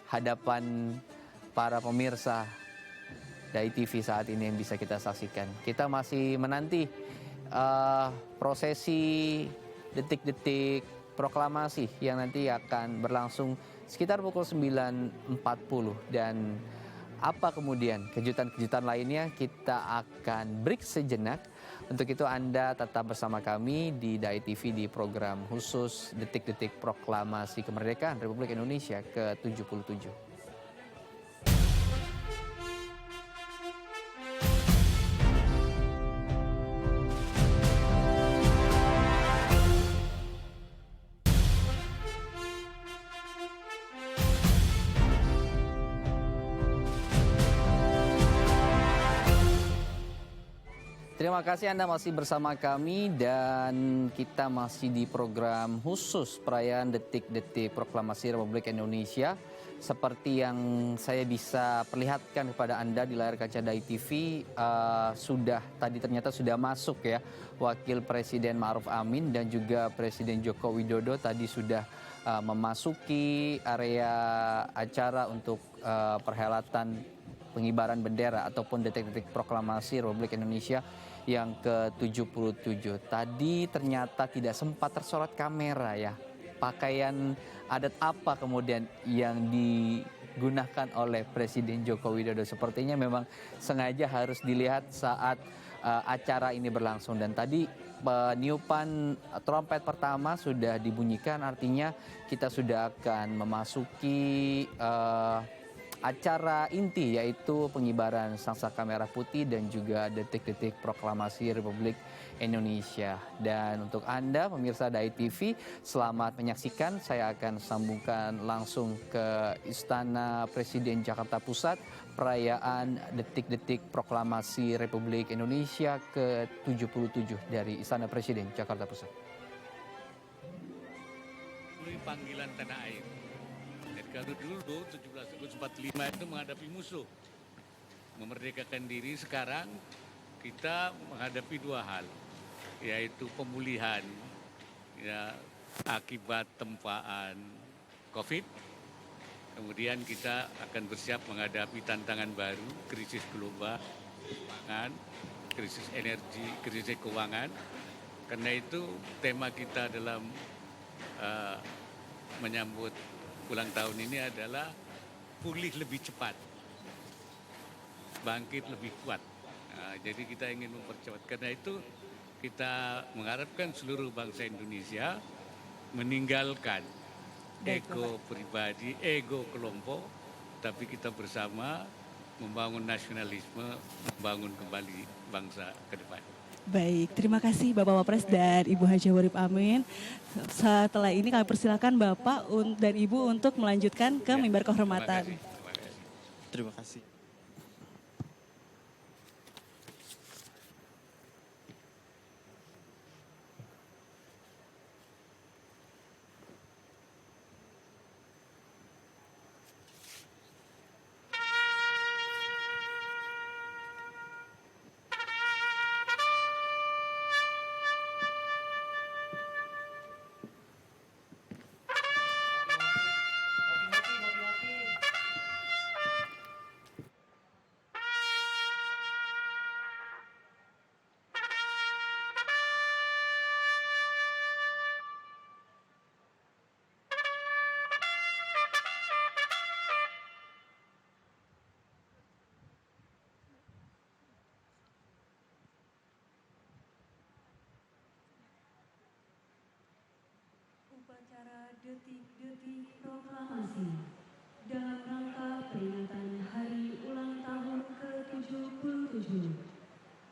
hadapan para pemirsa dari TV saat ini yang bisa kita saksikan. Kita masih menanti prosesi detik-detik proklamasi yang nanti akan berlangsung sekitar pukul 9.40, dan apa kemudian kejutan-kejutan lainnya kita akan break sejenak. Untuk itu Anda tetap bersama kami di DAI TV di program khusus Detik-Detik Proklamasi Kemerdekaan Republik Indonesia ke-77. Terima kasih Anda masih bersama kami dan kita masih di program khusus perayaan detik-detik proklamasi Republik Indonesia. Seperti yang saya bisa perlihatkan kepada Anda di layar kaca Dai TV, ternyata sudah masuk ya Wakil Presiden Ma'ruf Amin dan juga Presiden Joko Widodo tadi sudah memasuki area acara untuk perhelatan pengibaran bendera ataupun detik-detik proklamasi Republik Indonesia yang ke-77. Tadi ternyata tidak sempat tersorot kamera ya. Pakaian adat apa kemudian yang digunakan oleh Presiden Joko Widodo? Sepertinya memang sengaja harus dilihat saat acara ini berlangsung. Dan tadi peniupan trompet pertama sudah dibunyikan, artinya kita sudah akan memasuki acara inti, yaitu pengibaran sangsaka merah putih dan juga detik-detik proklamasi Republik Indonesia. Dan untuk Anda pemirsa Dai TV, selamat menyaksikan. Saya akan sambungkan langsung ke Istana Presiden Jakarta Pusat, perayaan detik-detik proklamasi Republik Indonesia ke-77 dari Istana Presiden Jakarta Pusat. Panggilan tanah air. Kalau dulu 17 Agustus 45 itu menghadapi musuh, memerdekakan diri. Sekarang kita menghadapi dua hal, yaitu pemulihan ya, akibat tempaan COVID. Kemudian kita akan bersiap menghadapi tantangan baru, krisis global, pangan, krisis energi, krisis keuangan. Karena itu tema kita dalam menyambut ulang tahun ini adalah pulih lebih cepat, bangkit lebih kuat. Nah, jadi kita ingin mempercepat. Karena itu kita mengharapkan seluruh bangsa Indonesia meninggalkan ego pribadi, ego kelompok, tapi kita bersama membangun nasionalisme, membangun kembali bangsa ke depan. Baik, terima kasih Bapak Wapres dan Ibu Haja Ma'ruf Amin. Setelah ini kami persilakan Bapak dan Ibu untuk melanjutkan ke mimbar kehormatan. Terima kasih. Upacara detik-detik proklamasi dalam rangka peringatan Hari Ulang Tahun ke-77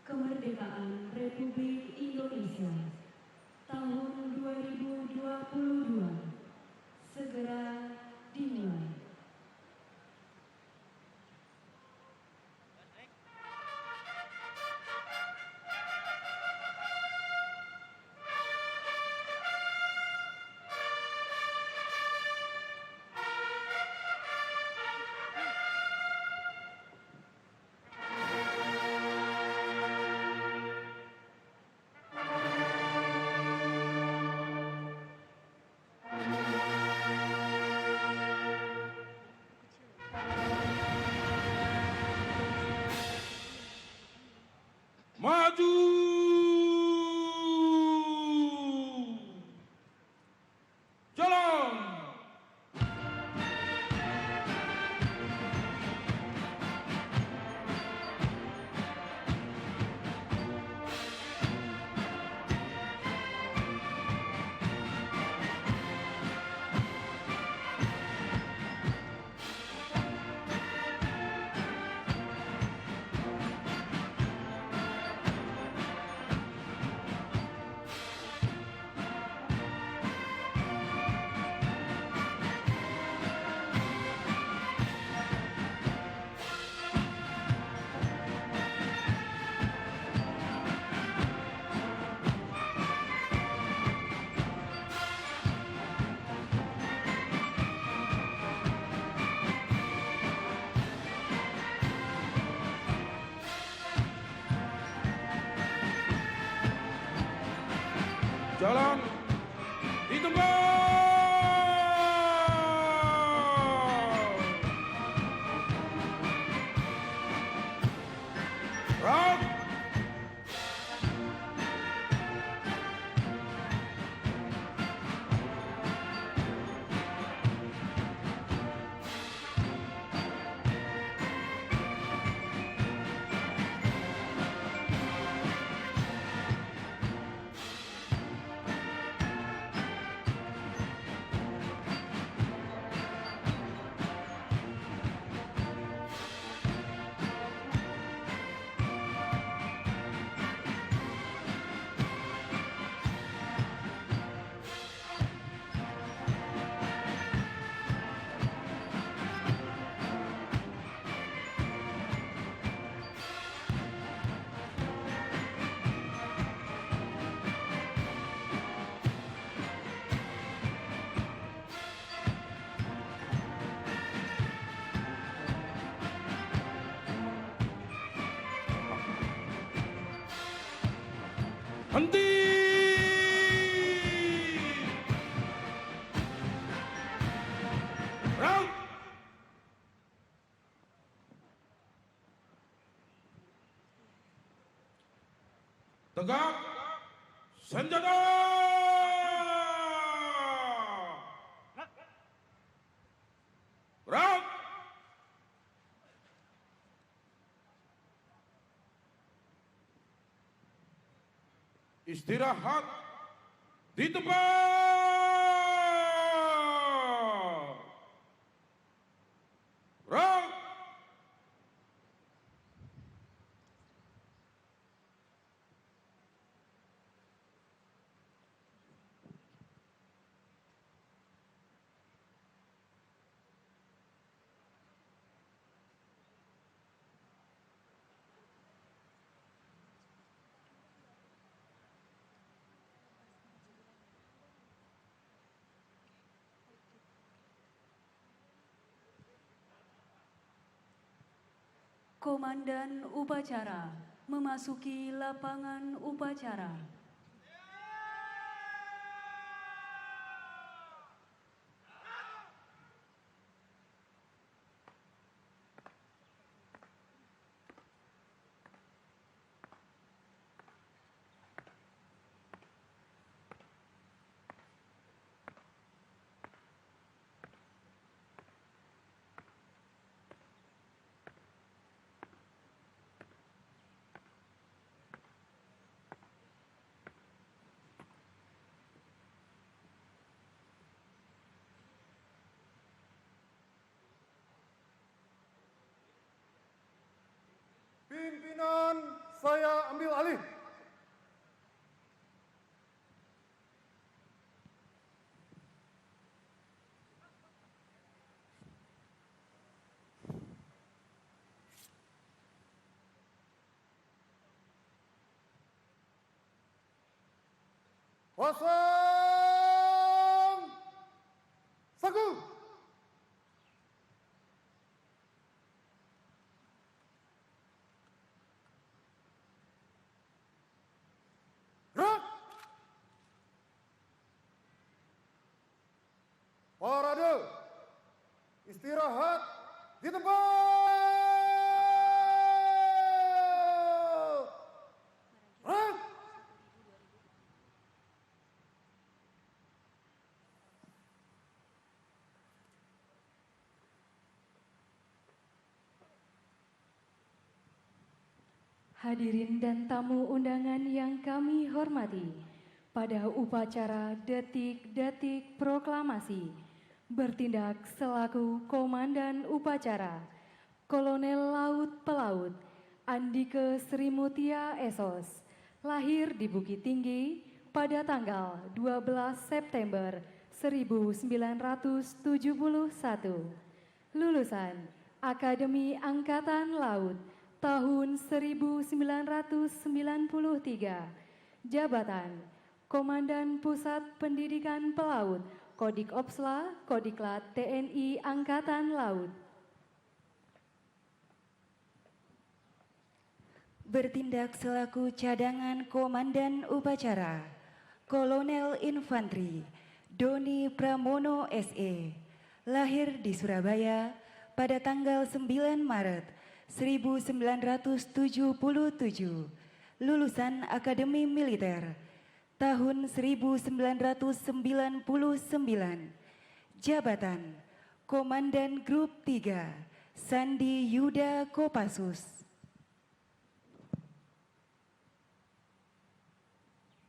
Kemerdekaan Republik Indonesia tahun 2022 segera dimulai. Jalan di tempat. Round. Henti. Round. Tegak. Senjata. Round. Istirahat di tempat. Round. Komandan upacara memasuki lapangan upacara. Pimpinan, saya ambil alih. Kosong. Satu. Gerak. Parade. Istirahat di tempat. Gerak. Hadirin dan tamu undangan yang kami hormati, pada upacara detik-detik proklamasi, bertindak selaku Komandan Upacara, Kolonel Laut Pelaut Andike Srimutia SOS, lahir di Bukit Tinggi pada tanggal 12 September 1971, lulusan Akademi Angkatan Laut tahun 1993, jabatan Komandan Pusat Pendidikan Pelaut Kodik Opsla Kodiklat TNI Angkatan Laut. Bertindak selaku cadangan Komandan Upacara, Kolonel Infantri Doni Pramono SE, lahir di Surabaya pada tanggal 9 Maret 1977, lulusan Akademi Militer tahun 1999, jabatan Komandan Grup 3, Sandi Yuda Kopassus.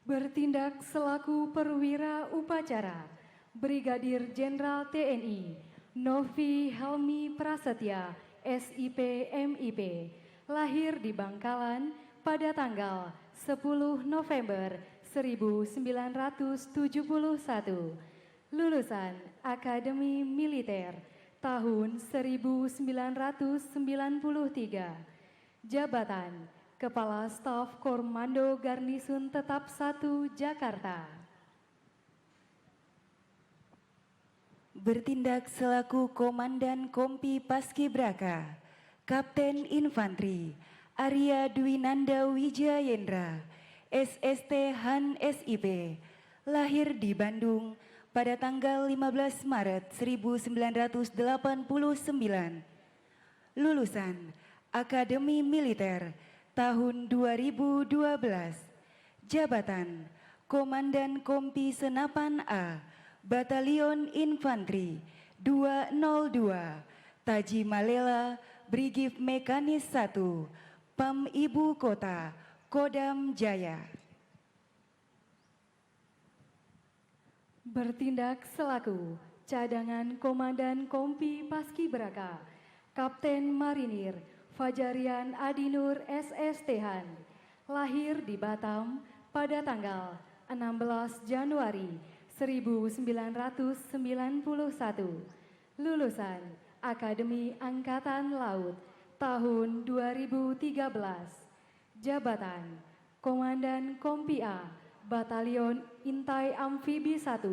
Bertindak selaku perwira upacara, Brigadir Jenderal TNI Novi Helmi Prasetya, SIP MIP, lahir di Bangkalan pada tanggal 10 November 1971, lulusan Akademi Militer tahun 1993, jabatan Kepala Staf Komando Garnisun Tetap 1 Jakarta. Bertindak selaku Komandan Kompi Paskibraka, Kapten Infantri Arya Dwinanda Wijayendra, SST Han SIP, lahir di Bandung pada tanggal 15 Maret 1989, lulusan Akademi Militer tahun 2012, jabatan Komandan Kompi Senapan A, Batalion Infantri 202, Taji Malela, Brigif Mekanis 1, Pam Ibu Kota, Kodam Jaya. Bertindak selaku cadangan Komandan Kompi Paskibraka, Kapten Marinir Fajarian Adinur SSThan, lahir di Batam pada tanggal 16 Januari 1991, lulusan Akademi Angkatan Laut tahun 2013, jabatan Komandan Kompi A, Batalion Intai Amfibi 1,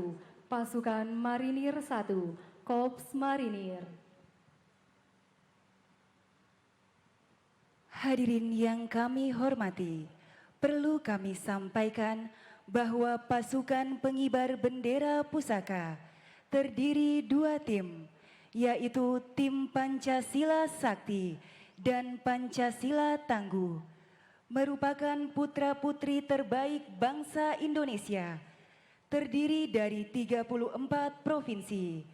Pasukan Marinir 1, Korps Marinir. Hadirin yang kami hormati, perlu kami sampaikan bahwa pasukan pengibar bendera pusaka terdiri 2 tim, yaitu tim Pancasila Sakti dan Pancasila Tangguh, merupakan putra-putri terbaik bangsa Indonesia, terdiri dari 34 provinsi,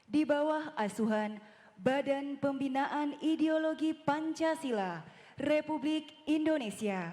di bawah asuhan Badan Pembinaan Ideologi Pancasila Republik Indonesia.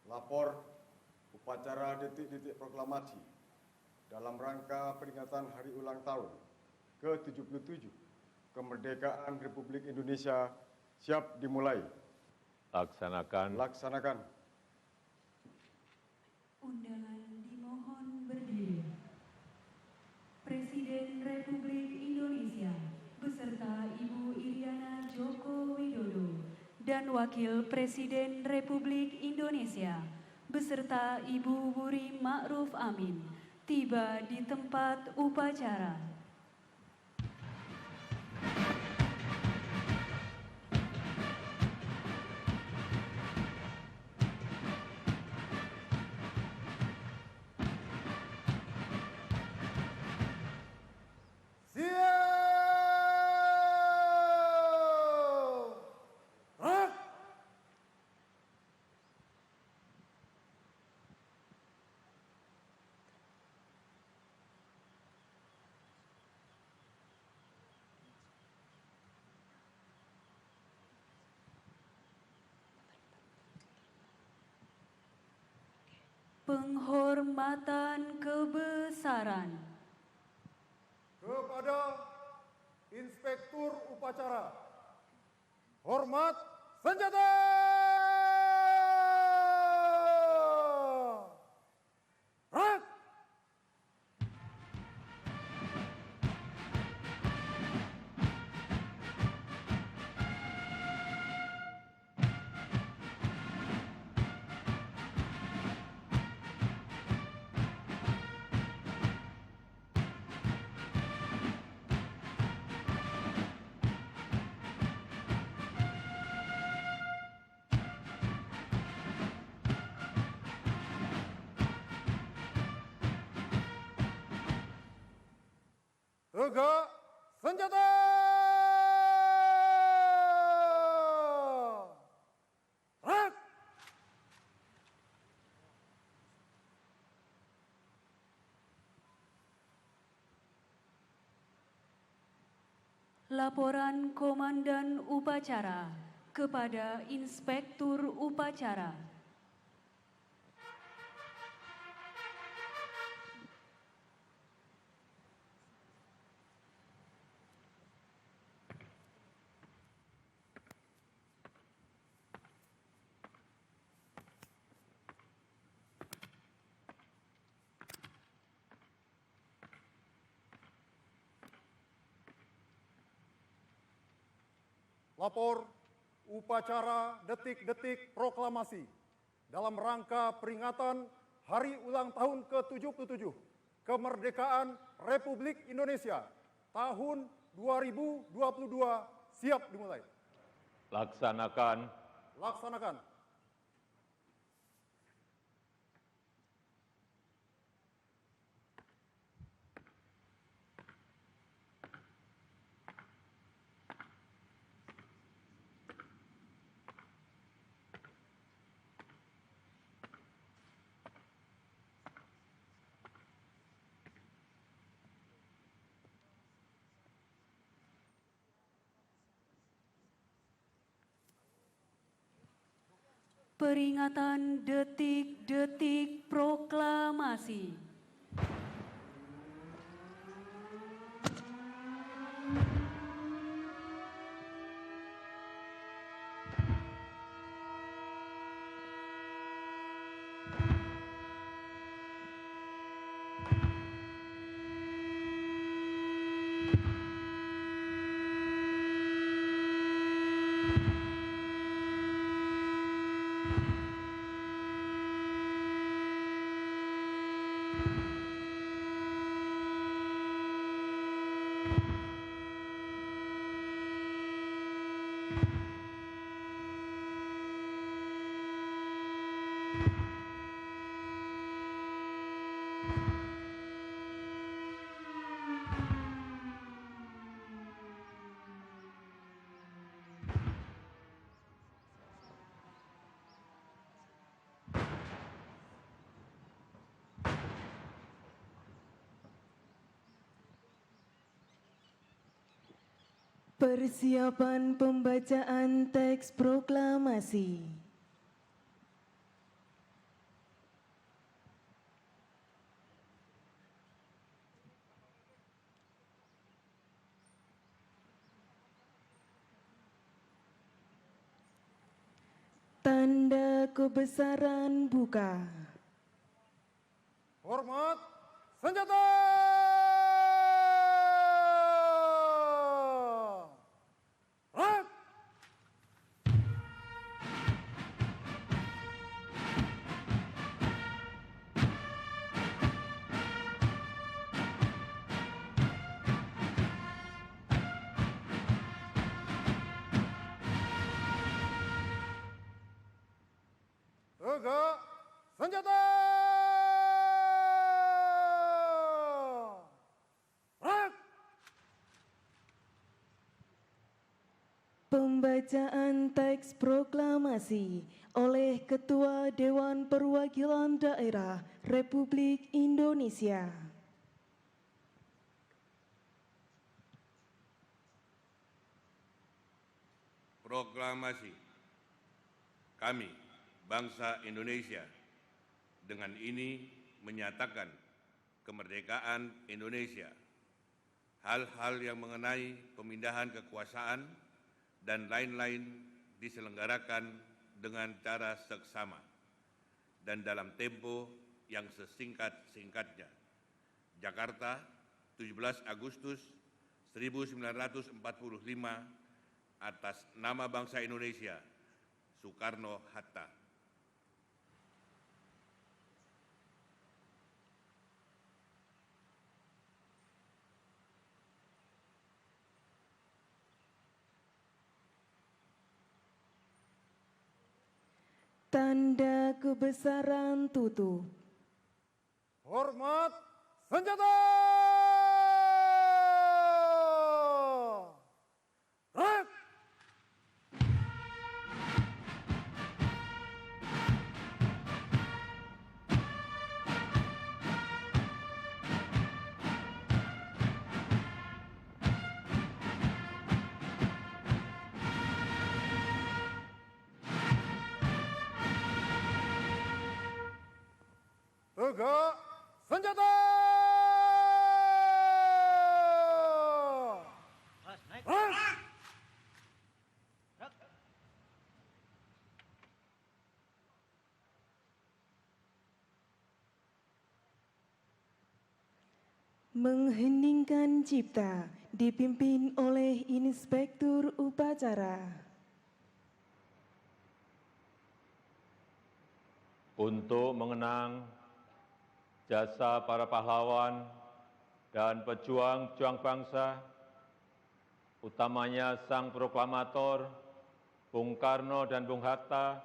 Lapor upacara detik-detik proklamasi dalam rangka peringatan Hari Ulang Tahun ke-77 Kemerdekaan Republik Indonesia siap dimulai. Laksanakan. Undangan dimohon berdiri. dan Wakil Presiden Republik Indonesia beserta Ibu Wuri Ma'ruf Amin tiba di tempat upacara. Penghormatan kebesaran kepada Inspektur Upacara. Hormat senjata! Rak! Tegak senjata! Rak! Laporan Komandan Upacara kepada Inspektur Upacara. Lapor upacara detik-detik proklamasi dalam rangka peringatan Hari Ulang Tahun ke-77 Kemerdekaan Republik Indonesia tahun 2022 siap dimulai. Laksanakan. Laksanakan. Peringatan detik-detik proklamasi. Persiapan pembacaan teks proklamasi. Tanda kebesaran buka. Hormat senjata! Rak! senjata. Gerak. Pembacaan teks proklamasi oleh Ketua Dewan Perwakilan Daerah Republik Indonesia. Proklamasi kami, bangsa Indonesia, dengan ini menyatakan kemerdekaan Indonesia. Hal-hal yang mengenai pemindahan kekuasaan dan lain-lain diselenggarakan dengan cara seksama dan dalam tempo yang sesingkat-singkatnya. Jakarta, 17 Agustus 1945, atas nama bangsa Indonesia, Soekarno-Hatta. Tanda kebesaran tutup. Hormat senjata. Gerak. Tegak senjata. Gerak. Mengheningkan cipta dipimpin oleh Inspektur Upacara. Untuk mengenang jasa para pahlawan dan pejuang-pejuang bangsa, utamanya Sang Proklamator, Bung Karno dan Bung Hatta,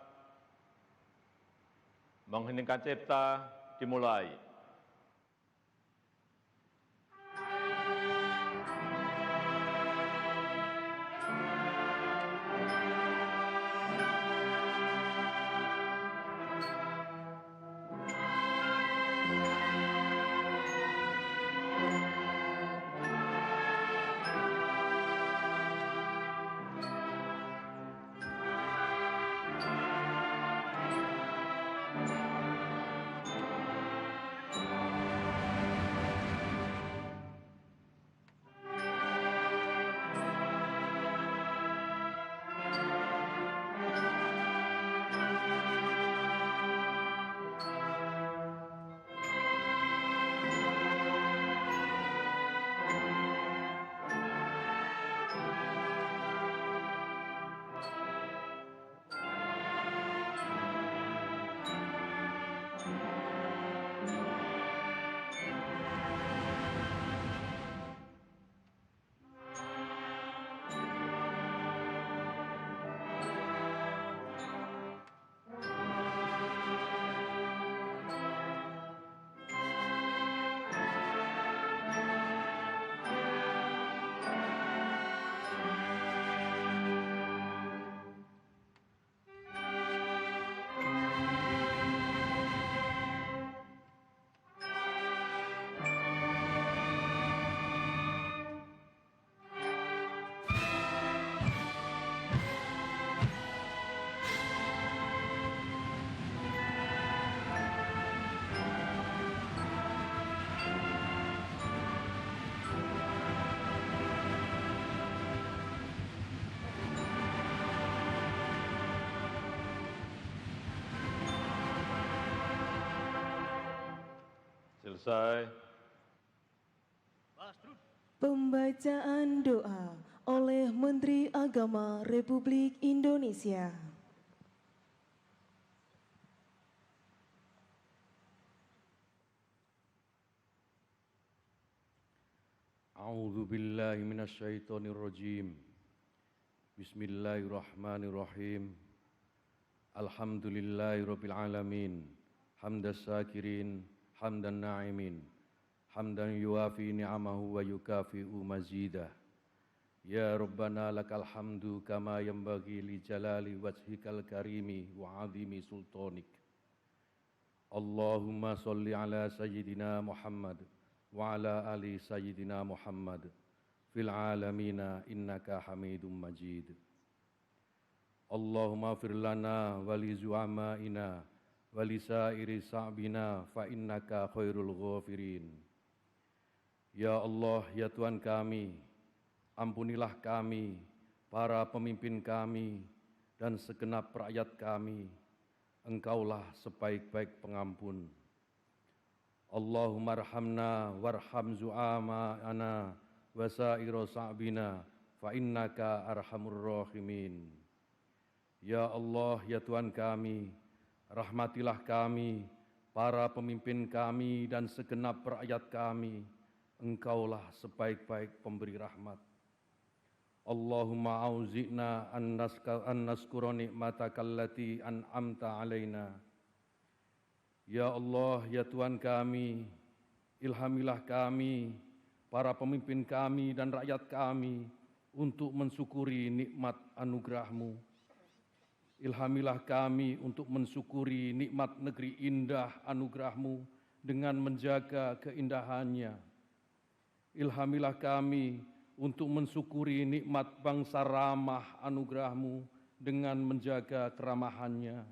mengheningkan cipta dimulai. Selesai. Pembacaan doa oleh Menteri Agama Republik Indonesia. A'udzu billahi minasyaitonir rajim. Bismillahirrahmanirrahim. Alhamdulillahirabbil alamin. hamdas syakirin, hamdan na'imin, hamdan yuafi ni'amahu wa yukafi'u mazidah. Ya Rabbana lakal hamdu kama yanbaghi li jalali wajhikal karimi wa azimi sultanik. Allahumma salli ala sayyidina Muhammad wa ala ali sayyidina Muhammad fil alamina innaka hamidum majid. Allahumma fir lana wa li zu'amaina wa li sairi sa'bina fa innaka khairul ghafirin. Ya Allah, ya Tuhan kami, ampunilah kami, para pemimpin kami, dan segenap rakyat kami. Engkaulah sebaik-baik pengampun. Allahumma arhamna warham zu'ama'ana wa sa'iro sa'bina fa innaka arhamur rahimin. Ya Allah, ya Tuhan kami, rahmatilah kami, para pemimpin kami, dan segenap rakyat kami. Engkaulah sebaik-baik pemberi rahmat. Allahumma auzi'na an naskura ni'mataka allati an'amta alaina. Ya Allah, ya Tuhan kami, ilhamilah kami, para pemimpin kami dan rakyat kami untuk mensyukuri nikmat anugerah-Mu. Ilhamilah kami untuk mensyukuri nikmat negeri indah anugerah-Mu dengan menjaga keindahannya. Ilhamilah kami untuk mensyukuri nikmat bangsa ramah anugerah-Mu dengan menjaga keramahannya.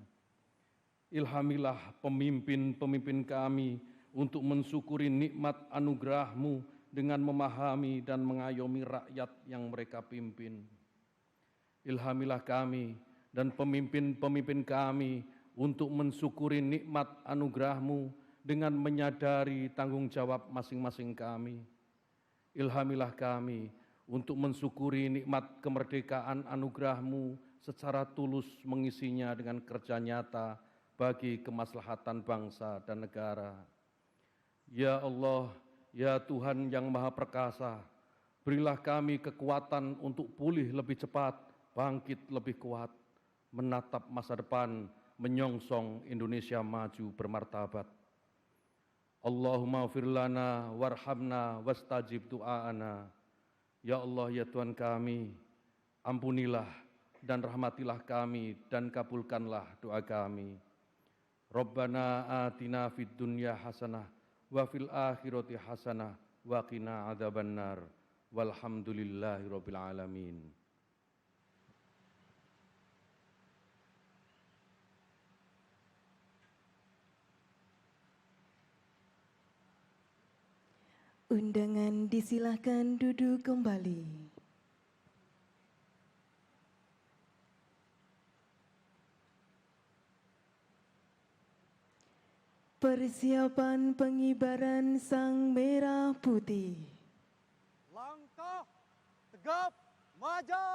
Ilhamilah pemimpin-pemimpin kami untuk mensyukuri nikmat anugerah-Mu dengan memahami dan mengayomi rakyat yang mereka pimpin. Ilhamilah kami dan pemimpin-pemimpin kami untuk mensyukuri nikmat anugerah-Mu dengan menyadari tanggung jawab masing-masing kami. Ilhamilah kami untuk mensyukuri nikmat kemerdekaan anugerah-Mu secara tulus mengisinya dengan kerja nyata bagi kemaslahatan bangsa dan negara. Ya Allah, ya Tuhan yang Maha Perkasa, berilah kami kekuatan untuk pulih lebih cepat, bangkit lebih kuat, menatap masa depan, menyongsong Indonesia maju bermartabat. Allahumma fir lana warhamna wastajib du'aana. Ya Allah, ya Tuhan kami, ampunilah dan rahmatilah kami dan kabulkanlah doa kami. Rabbana atina fid dunya hasanah wa fil akhirati hasanah wa qina adzabannar. Walhamdulillahirabbil alamin. Undangan disilahkan duduk kembali. Persiapan pengibaran sang merah putih. Langkah tegap maju.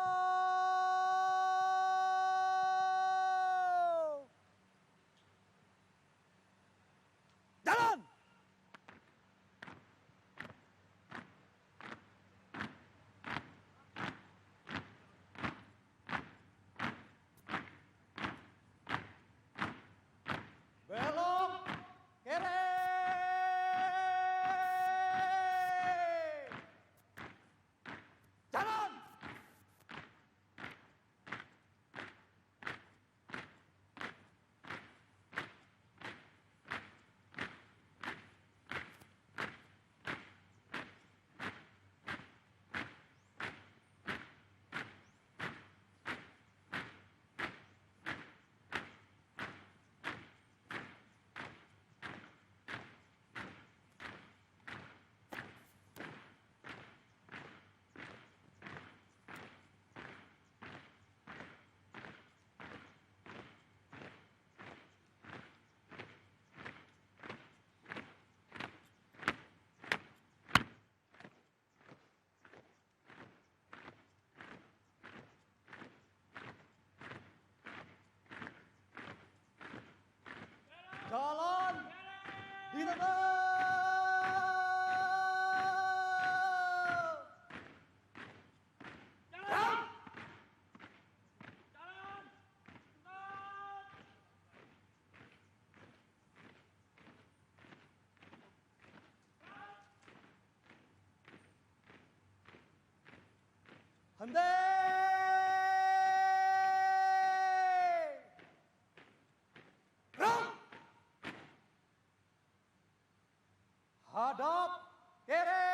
Jalan. Belok kiri. Jalan. Henti! Gerak! Hadap kiri!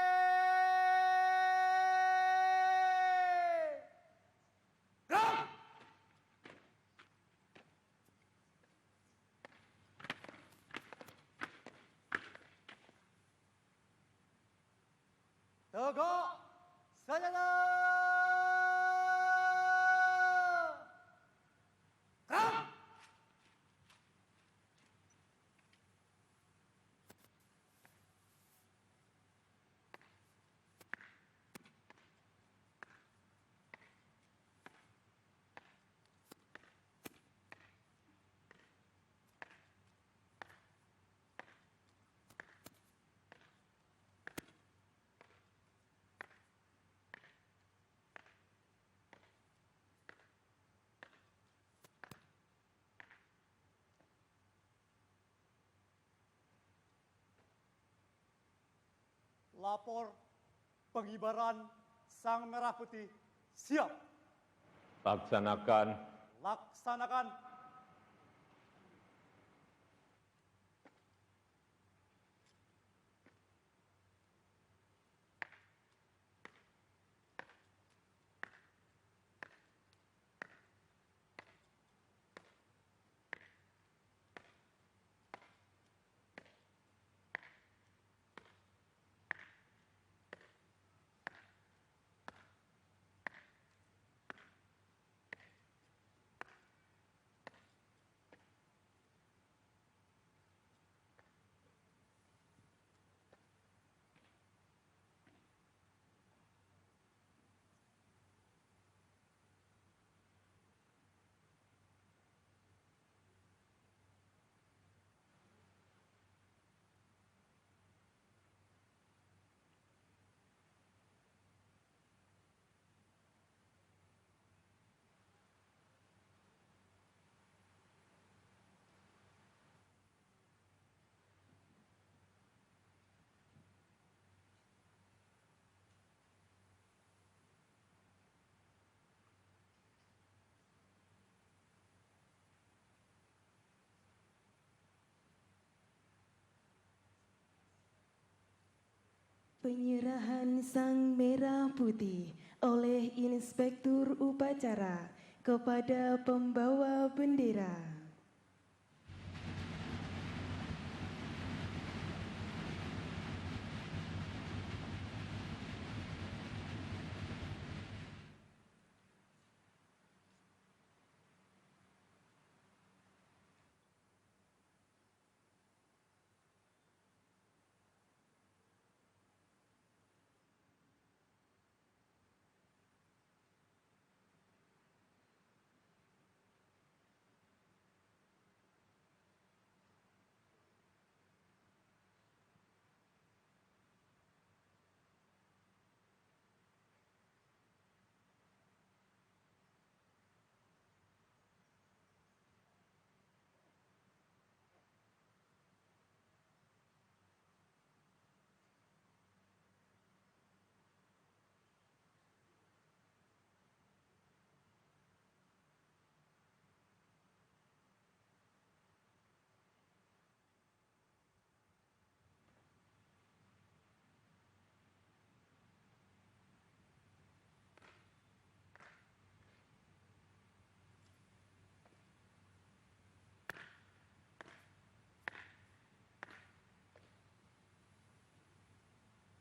Gerak! Tegak senjata! Gerak! Lapor pengibaran Sang Merah Putih siap. Laksanakan. Laksanakan. Penyerahan Sang Merah Putih oleh Inspektur Upacara kepada pembawa bendera.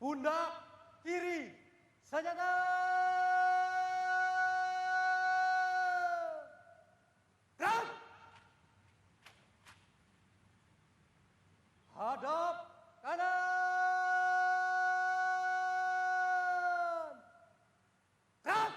Pundak kiri senjata! Gerak! Hadap kanan! Gerak!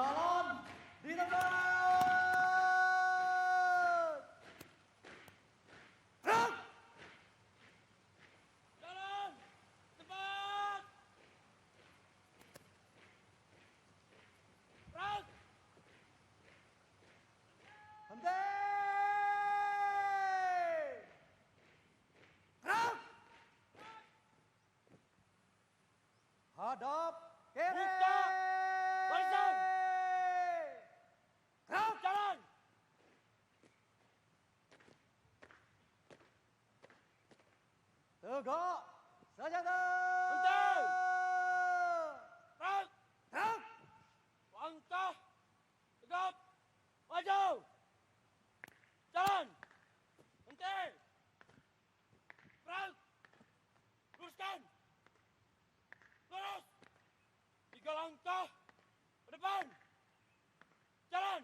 Salam di tempat. Gerak. Jalan cepat. Gerak. Henti. Gerak. Hadap kiri. Buka. Barisan. Gerak. Jalan. Tegak. Senjata. Henti. Gerak. Gerak. Langkah. Tegap. Maju. Jalan. Henti. Gerak. Luruskan. Lurus. 3 langkah ke depan. Jalan.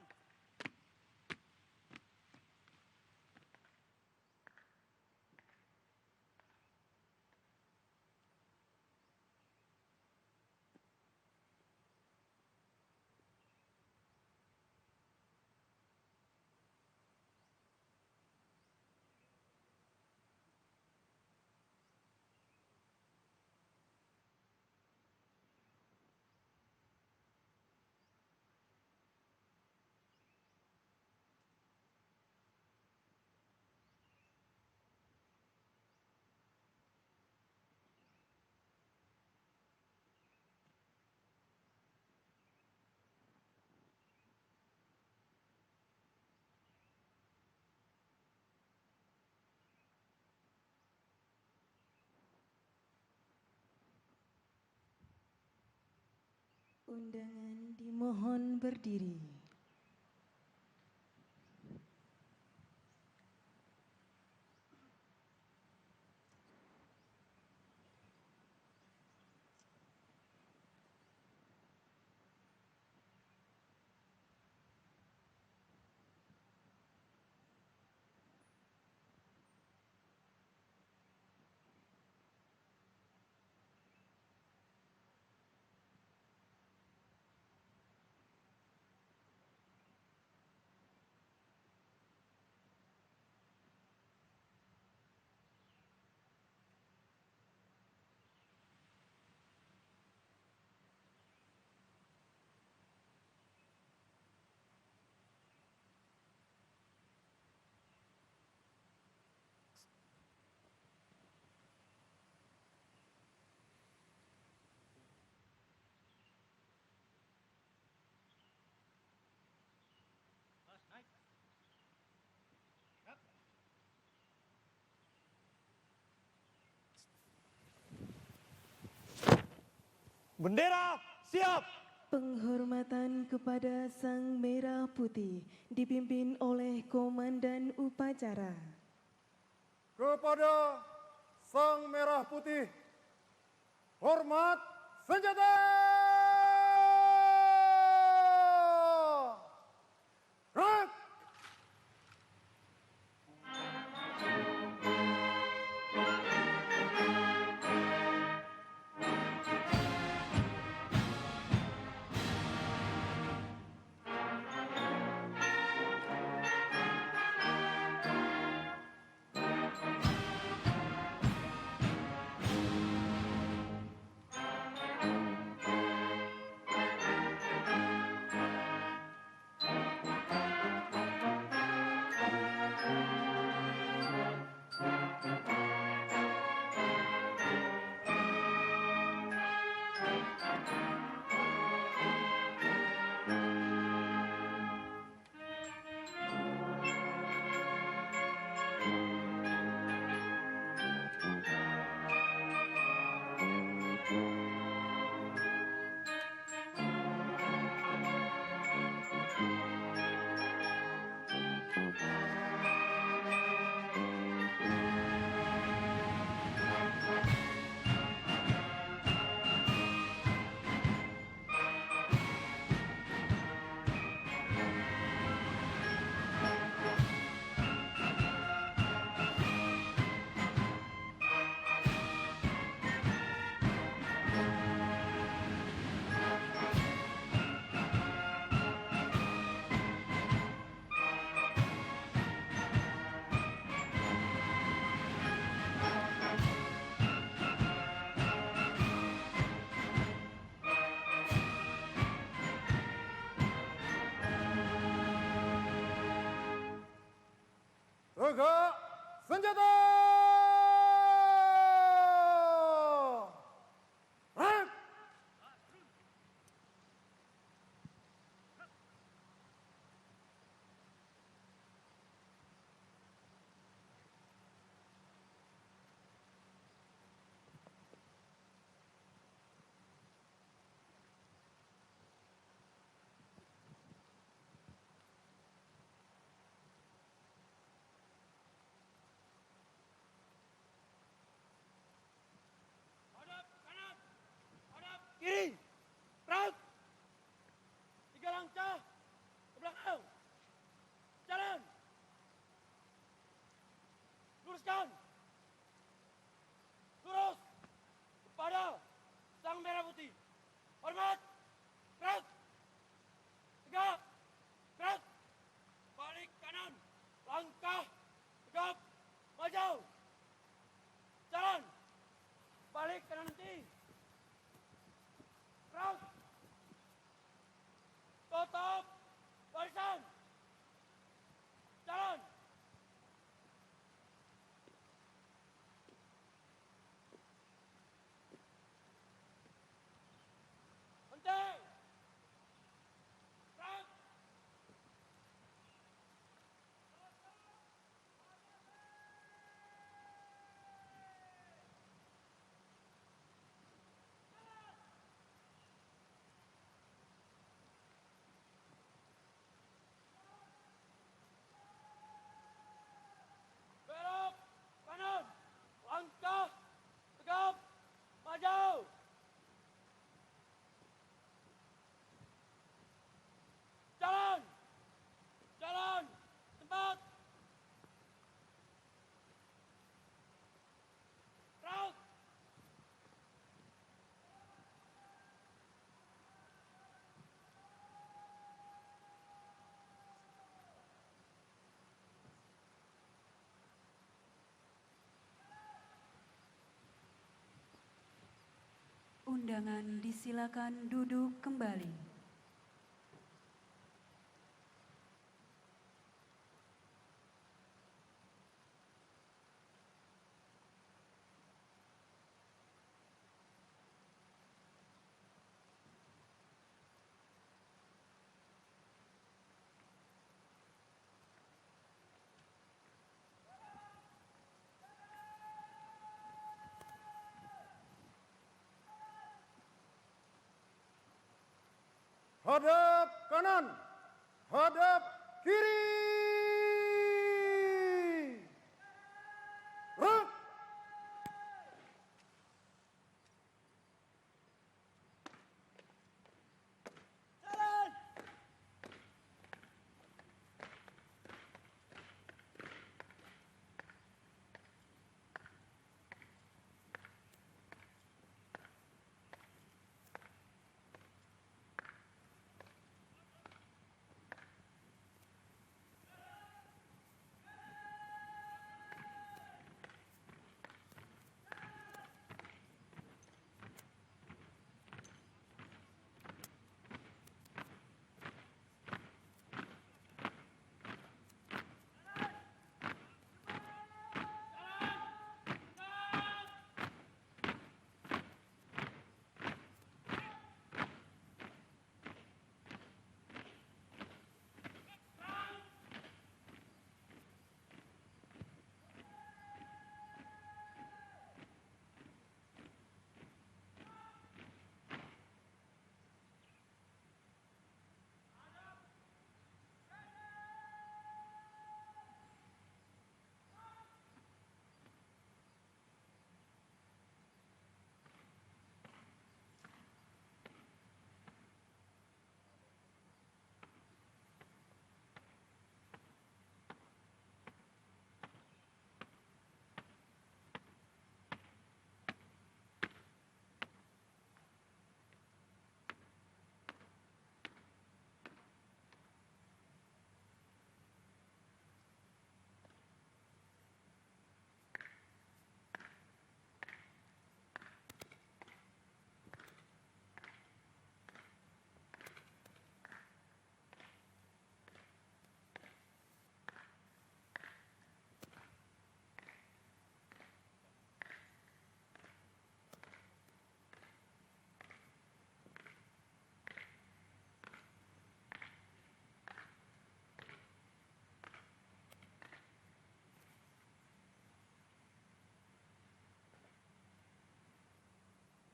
Undangan dimohon berdiri. Bendera siap. Penghormatan kepada Sang Merah Putih dipimpin oleh Komandan Upacara. Kepada Sang Merah Putih, hormat senjata! Gerak! tegak senjata. Rak! Kiri, gerak. 3 langkah ke belakang. Jalan. Luruskan. Lurus kepada sang merah putih. Hormat. Gerak. Tegak. Gerak. Balik kanan. Langkah. Tegap. Maju. Jalan. Balik kanan nanti. Gerak. Tutup. Barisan. Jalan. Henti. Gerak. Belok kanan. Langkah. Tegap. Maju. Jalan. Jalan. Tempat. Gerak. Undangan disilakan duduk kembali. Hadap kanan, hadap kiri. Rak! Jalan.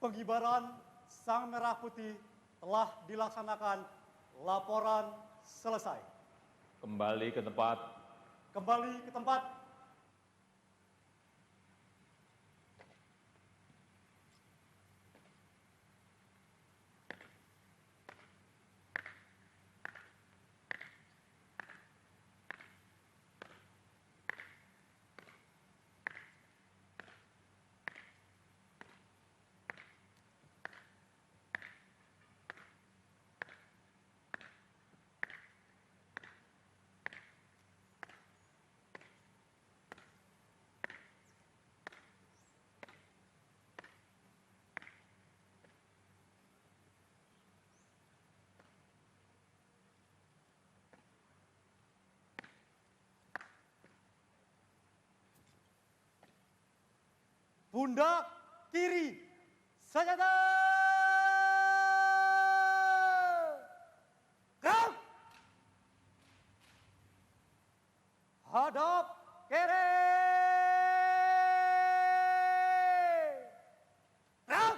Pengibaran Sang Merah Putih telah dilaksanakan. Laporan selesai. Kembali ke tempat. Kembali ke tempat. Pundak kiri, senjata! Gerak! Hadap kiri! Gerak!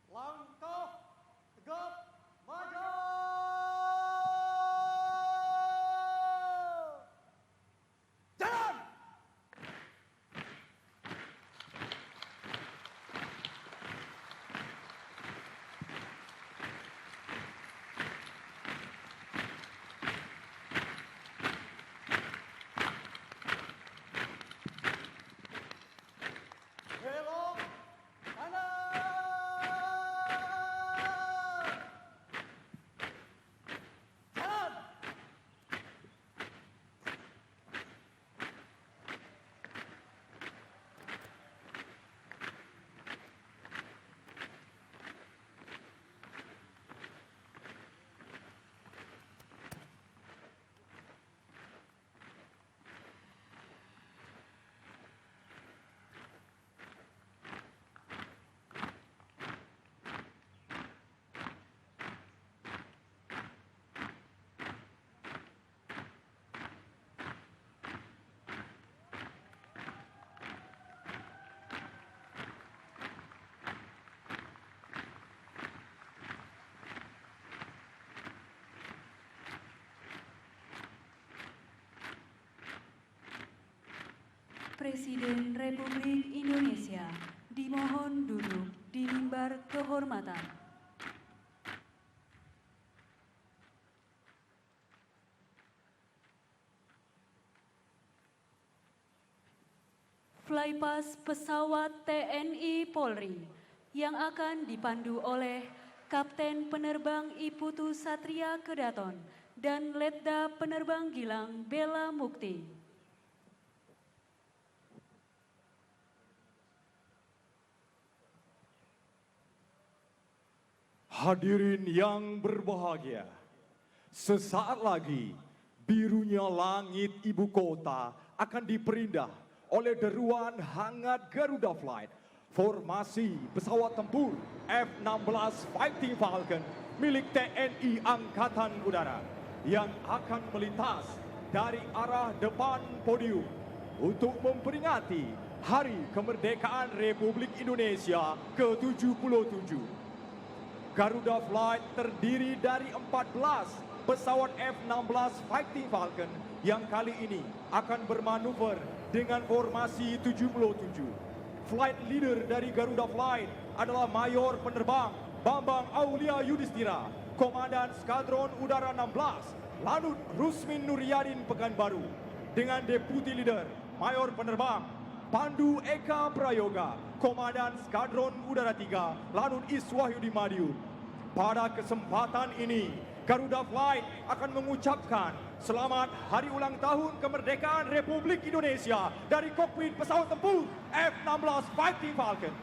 Langkah tegap maju. Jalan. Belok kanan. Presiden Republik Indonesia dimohon duduk di mimbar kehormatan. Flypass pesawat TNI Polri yang akan dipandu oleh Kapten Penerbang Iputu Satria Kedaton dan Letda Penerbang Gilang Bella Mukti. Hadirin yang berbahagia, sesaat lagi birunya langit ibu kota akan diperindah oleh deruan hangat Garuda Flight, formasi pesawat tempur F-16 Fighting Falcon milik TNI Angkatan Udara yang akan melintas dari arah depan podium untuk memperingati Hari Kemerdekaan Republik Indonesia ke-77. Garuda Flight terdiri dari 14 pesawat F-16 Fighting Falcon yang kali ini akan bermanuver dengan formasi 77. Flight leader dari Garuda Flight adalah Mayor Penerbang Bambang Aulia Yudhistira, Komandan Skadron Udara 16, Lanut Rusmin Nuryadin Pekanbaru, dengan Deputi Leader Mayor Penerbang Pandu Eka Prayoga, Komandan Skadron Udara 3, Lanut Iswahyudi Madiun. Pada kesempatan ini, Garuda Flight akan mengucapkan selamat hari ulang tahun kemerdekaan Republik Indonesia dari kokpit pesawat tempur F-16 Fighting Falcon.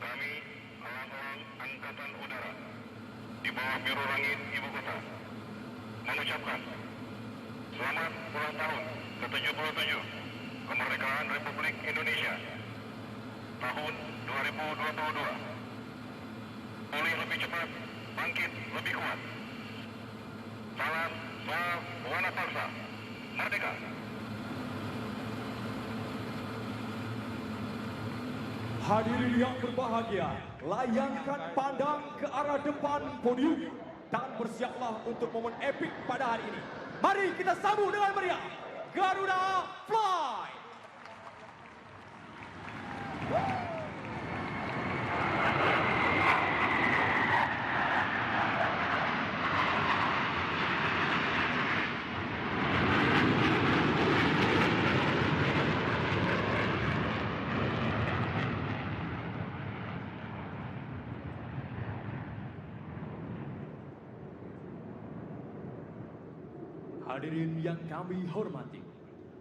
Kami, orang-orang Angkatan Udara, di bawah biru langit Ibu Kota, mengucapkan selamat ulang tahun ke-77 kemerdekaan Republik Indonesia tahun 2022. Pulih lebih cepat, bangkit lebih kuat. Salam Buana Bangsa, Merdeka! Hadirin yang berbahagia, layangkan pandang ke arah depan podium dan bersiaplah untuk momen epik pada hari ini. Mari kita sambut dengan meriah Garuda Fly! Hadirin yang kami hormati,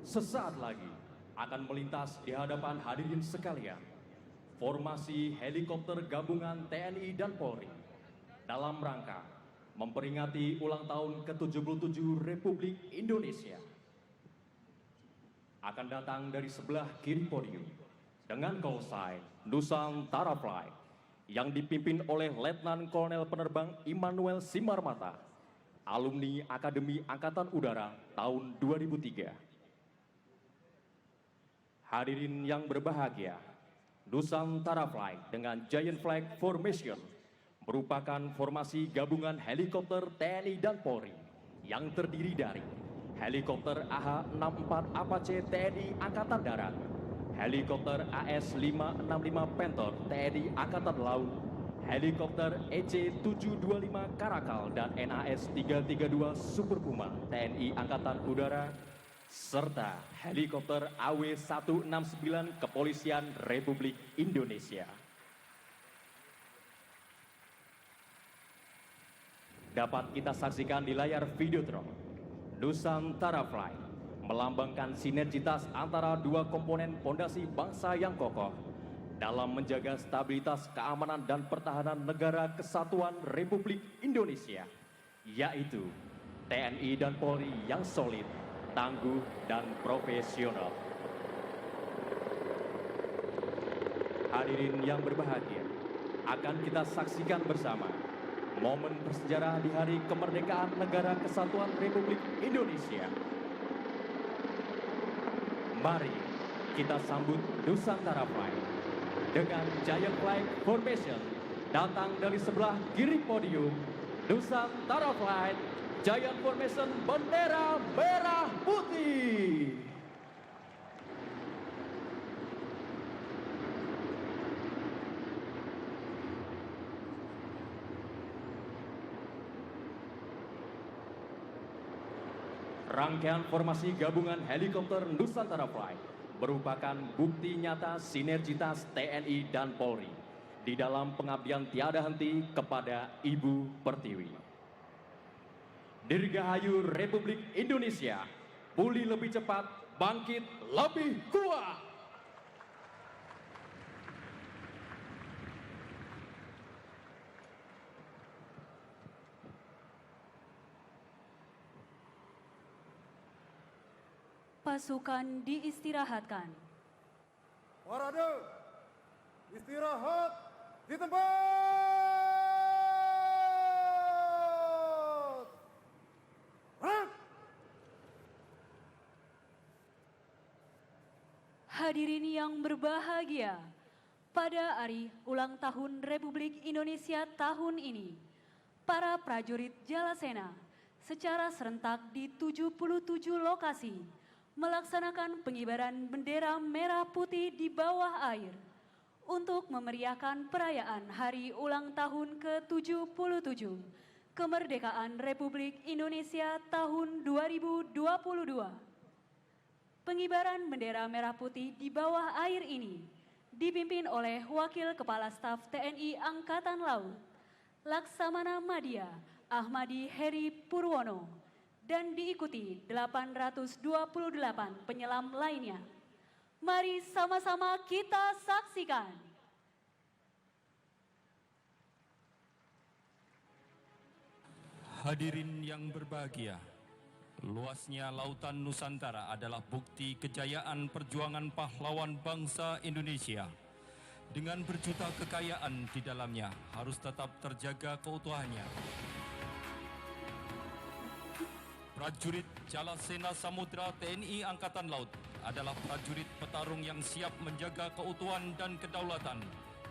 sesaat lagi akan melintas di hadapan hadirin sekalian formasi helikopter gabungan TNI dan Polri dalam rangka memperingati ulang tahun ke-77 Republik Indonesia. Akan datang dari sebelah kiri podium dengan call sign Nusantara Flight yang dipimpin oleh Letnan Kolonel Penerbang Immanuel Simarmata, alumni Akademi Angkatan Udara tahun 2003. Hadirin yang berbahagia, Nusantara Flight dengan Giant Flag Formation merupakan formasi gabungan helikopter TNI dan Polri yang terdiri dari helikopter AH-64 Apache TNI Angkatan Darat, helikopter AS-565 Panther TNI Angkatan Laut, helikopter EC-725 Karakal dan NAS-332 Super Puma TNI Angkatan Udara, serta helikopter AW-169 Kepolisian Republik Indonesia. Dapat kita saksikan di layar Videotron, Nusantara Flight melambangkan sinergitas antara dua komponen pondasi bangsa yang kokoh dalam menjaga stabilitas keamanan dan pertahanan negara kesatuan Republik Indonesia, yaitu TNI dan Polri yang solid, tangguh, dan profesional. Hadirin yang berbahagia, akan kita saksikan bersama momen bersejarah di Hari Kemerdekaan Negara Kesatuan Republik Indonesia. Mari kita sambut Nusantara Flight dengan Giant Flag Formation datang dari sebelah kiri podium. Nusantara Flight Giant Formation bendera merah putih. Rangkaian formasi gabungan helikopter Nusantara Flight merupakan bukti nyata sinergitas TNI dan Polri di dalam pengabdian tiada henti kepada Ibu Pertiwi. Dirgahayu Republik Indonesia, pulih lebih cepat, bangkit lebih kuat. Pasukan diistirahatkan. Parade, istirahat di tempat. Hadirin yang berbahagia, pada hari ulang tahun Republik Indonesia tahun ini, para prajurit Jalasena secara serentak di 77 lokasi melaksanakan pengibaran bendera merah putih di bawah air untuk memeriahkan perayaan hari ulang tahun ke-77 kemerdekaan Republik Indonesia tahun 2022. Pengibaran bendera merah putih di bawah air ini dipimpin oleh Wakil Kepala Staf TNI Angkatan Laut, Laksamana Madya Ahmadi Heri Purwono, dan diikuti 828 penyelam lainnya. Mari sama-sama kita saksikan. Hadirin yang berbahagia, luasnya lautan Nusantara adalah bukti kejayaan perjuangan pahlawan bangsa Indonesia. Dengan berjuta kekayaan di dalamnya, harus tetap terjaga keutuhannya. Prajurit Jalasena Samudra TNI Angkatan Laut adalah prajurit petarung yang siap menjaga keutuhan dan kedaulatan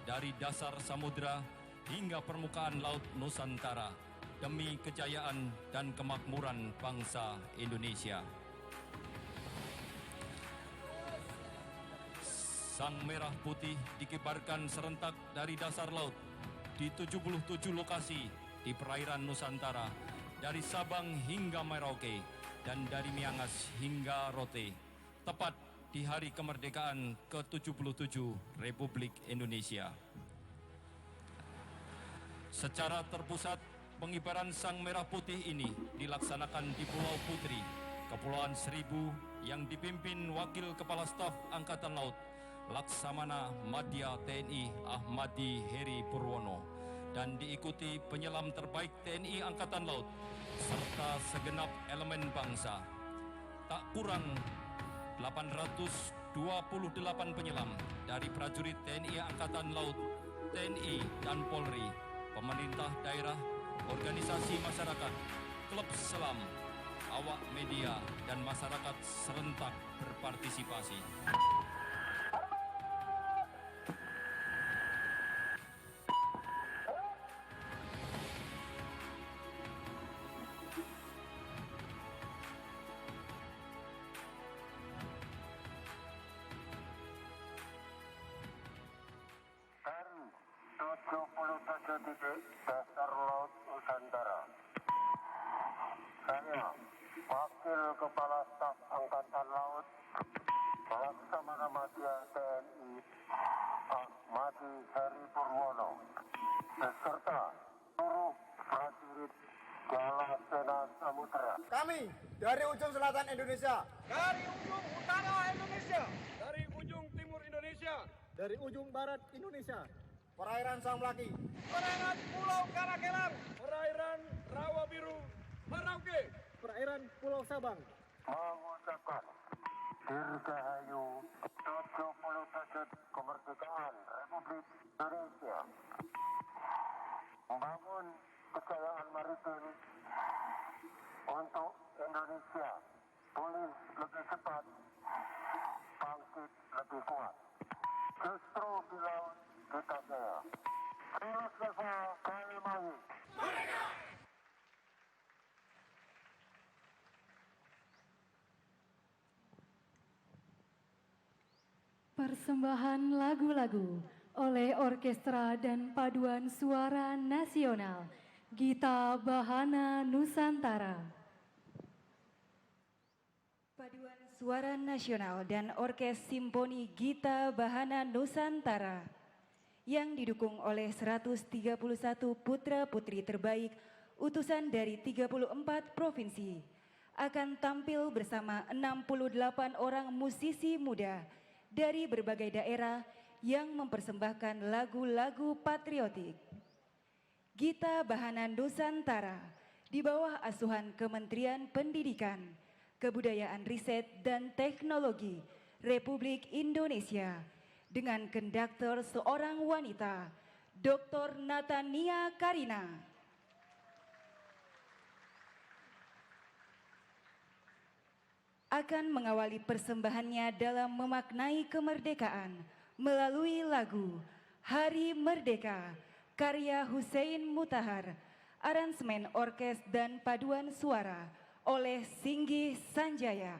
dari dasar samudra hingga permukaan laut Nusantara demi kejayaan dan kemakmuran bangsa Indonesia. Sang merah putih dikibarkan serentak dari dasar laut di 77 lokasi di perairan Nusantara, dari Sabang hingga Merauke dan dari Miangas hingga Rote, tepat di hari kemerdekaan ke-77 Republik Indonesia. Secara terpusat, pengibaran Sang Merah Putih ini dilaksanakan di Pulau Putri, Kepulauan Seribu, yang dipimpin Wakil Kepala Staf Angkatan Laut, Laksamana Madya TNI Ahmadi Heri Purwono, dan diikuti penyelam terbaik TNI Angkatan Laut, serta segenap elemen bangsa. Tak kurang 828 penyelam dari prajurit TNI Angkatan Laut, TNI dan Polri, pemerintah daerah, organisasi masyarakat, klub selam, awak media, dan masyarakat serentak berpartisipasi. Dasar Laut Nusantara. Saya, Wakil Kepala Staf Angkatan Laut, Laksamana Madya TNI Ahmadi Heri Purwono, beserta seluruh prajurit Jalasena Samudra. Kami dari ujung selatan Indonesia, dari ujung utara Indonesia, dari ujung timur Indonesia, dari ujung barat Indonesia, perairan Sang Melaki, perairan Pulau Karakelang, perairan Rawa Biru, Merauke, perairan Pulau Sabang, mengucapkan Dirgahayu 77 kemerdekaan Republik Indonesia, membangun kejayaan maritim untuk Indonesia pulih lebih cepat, bangkit lebih kuat. Justru di laut kita jaya. Terus level Kalimangi. Persembahan lagu-lagu oleh Orkestra dan Paduan Suara Nasional Gita Bahana Nusantara. Paduan Suara Nasional dan Orkes Simponi Gita Bahana Nusantara yang didukung oleh 131 putra-putri terbaik utusan dari 34 provinsi akan tampil bersama 68 orang musisi muda dari berbagai daerah yang mempersembahkan lagu-lagu patriotik. Gita Bahana Nusantara di bawah asuhan Kementerian Pendidikan, Kebudayaan Riset dan Teknologi Republik Indonesia dengan konduktor seorang wanita, Dr. Natania Karina. akan mengawali persembahannya dalam memaknai kemerdekaan melalui lagu Hari Merdeka karya Hussein Mutahar, aransemen orkes dan paduan suara oleh Singgi Sanjaya.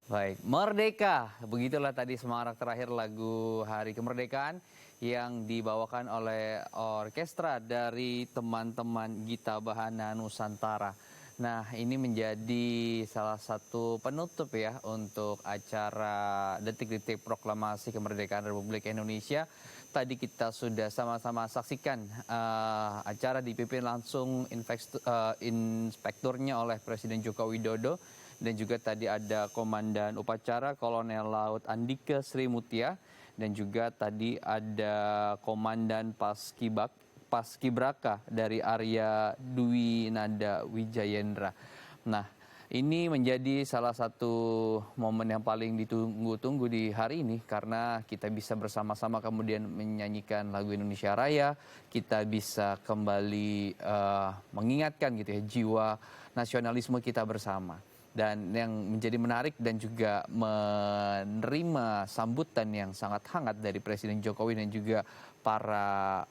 Baik, Merdeka. Begitulah tadi semarak terakhir lagu Hari Kemerdekaan yang dibawakan oleh orkestra dari teman-teman Gita Bahana Nusantara. Nah, ini menjadi salah satu penutup ya untuk acara Detik-Detik Proklamasi Kemerdekaan Republik Indonesia. Tadi kita sudah sama-sama saksikan acara dipimpin langsung inspekturnya oleh Presiden Joko Widodo. Dan juga tadi ada Komandan Upacara Kolonel Laut Andika Sri Mutia. Dan juga tadi ada Komandan Paskibraka dari Arya Dwi Nanda Wijayendra. Nah, ini menjadi salah satu momen yang paling ditunggu-tunggu di hari ini karena kita bisa bersama-sama kemudian menyanyikan lagu Indonesia Raya, kita bisa kembali mengingatkan gitu ya jiwa nasionalisme kita bersama. Dan yang menjadi menarik dan juga menerima sambutan yang sangat hangat dari Presiden Jokowi dan juga para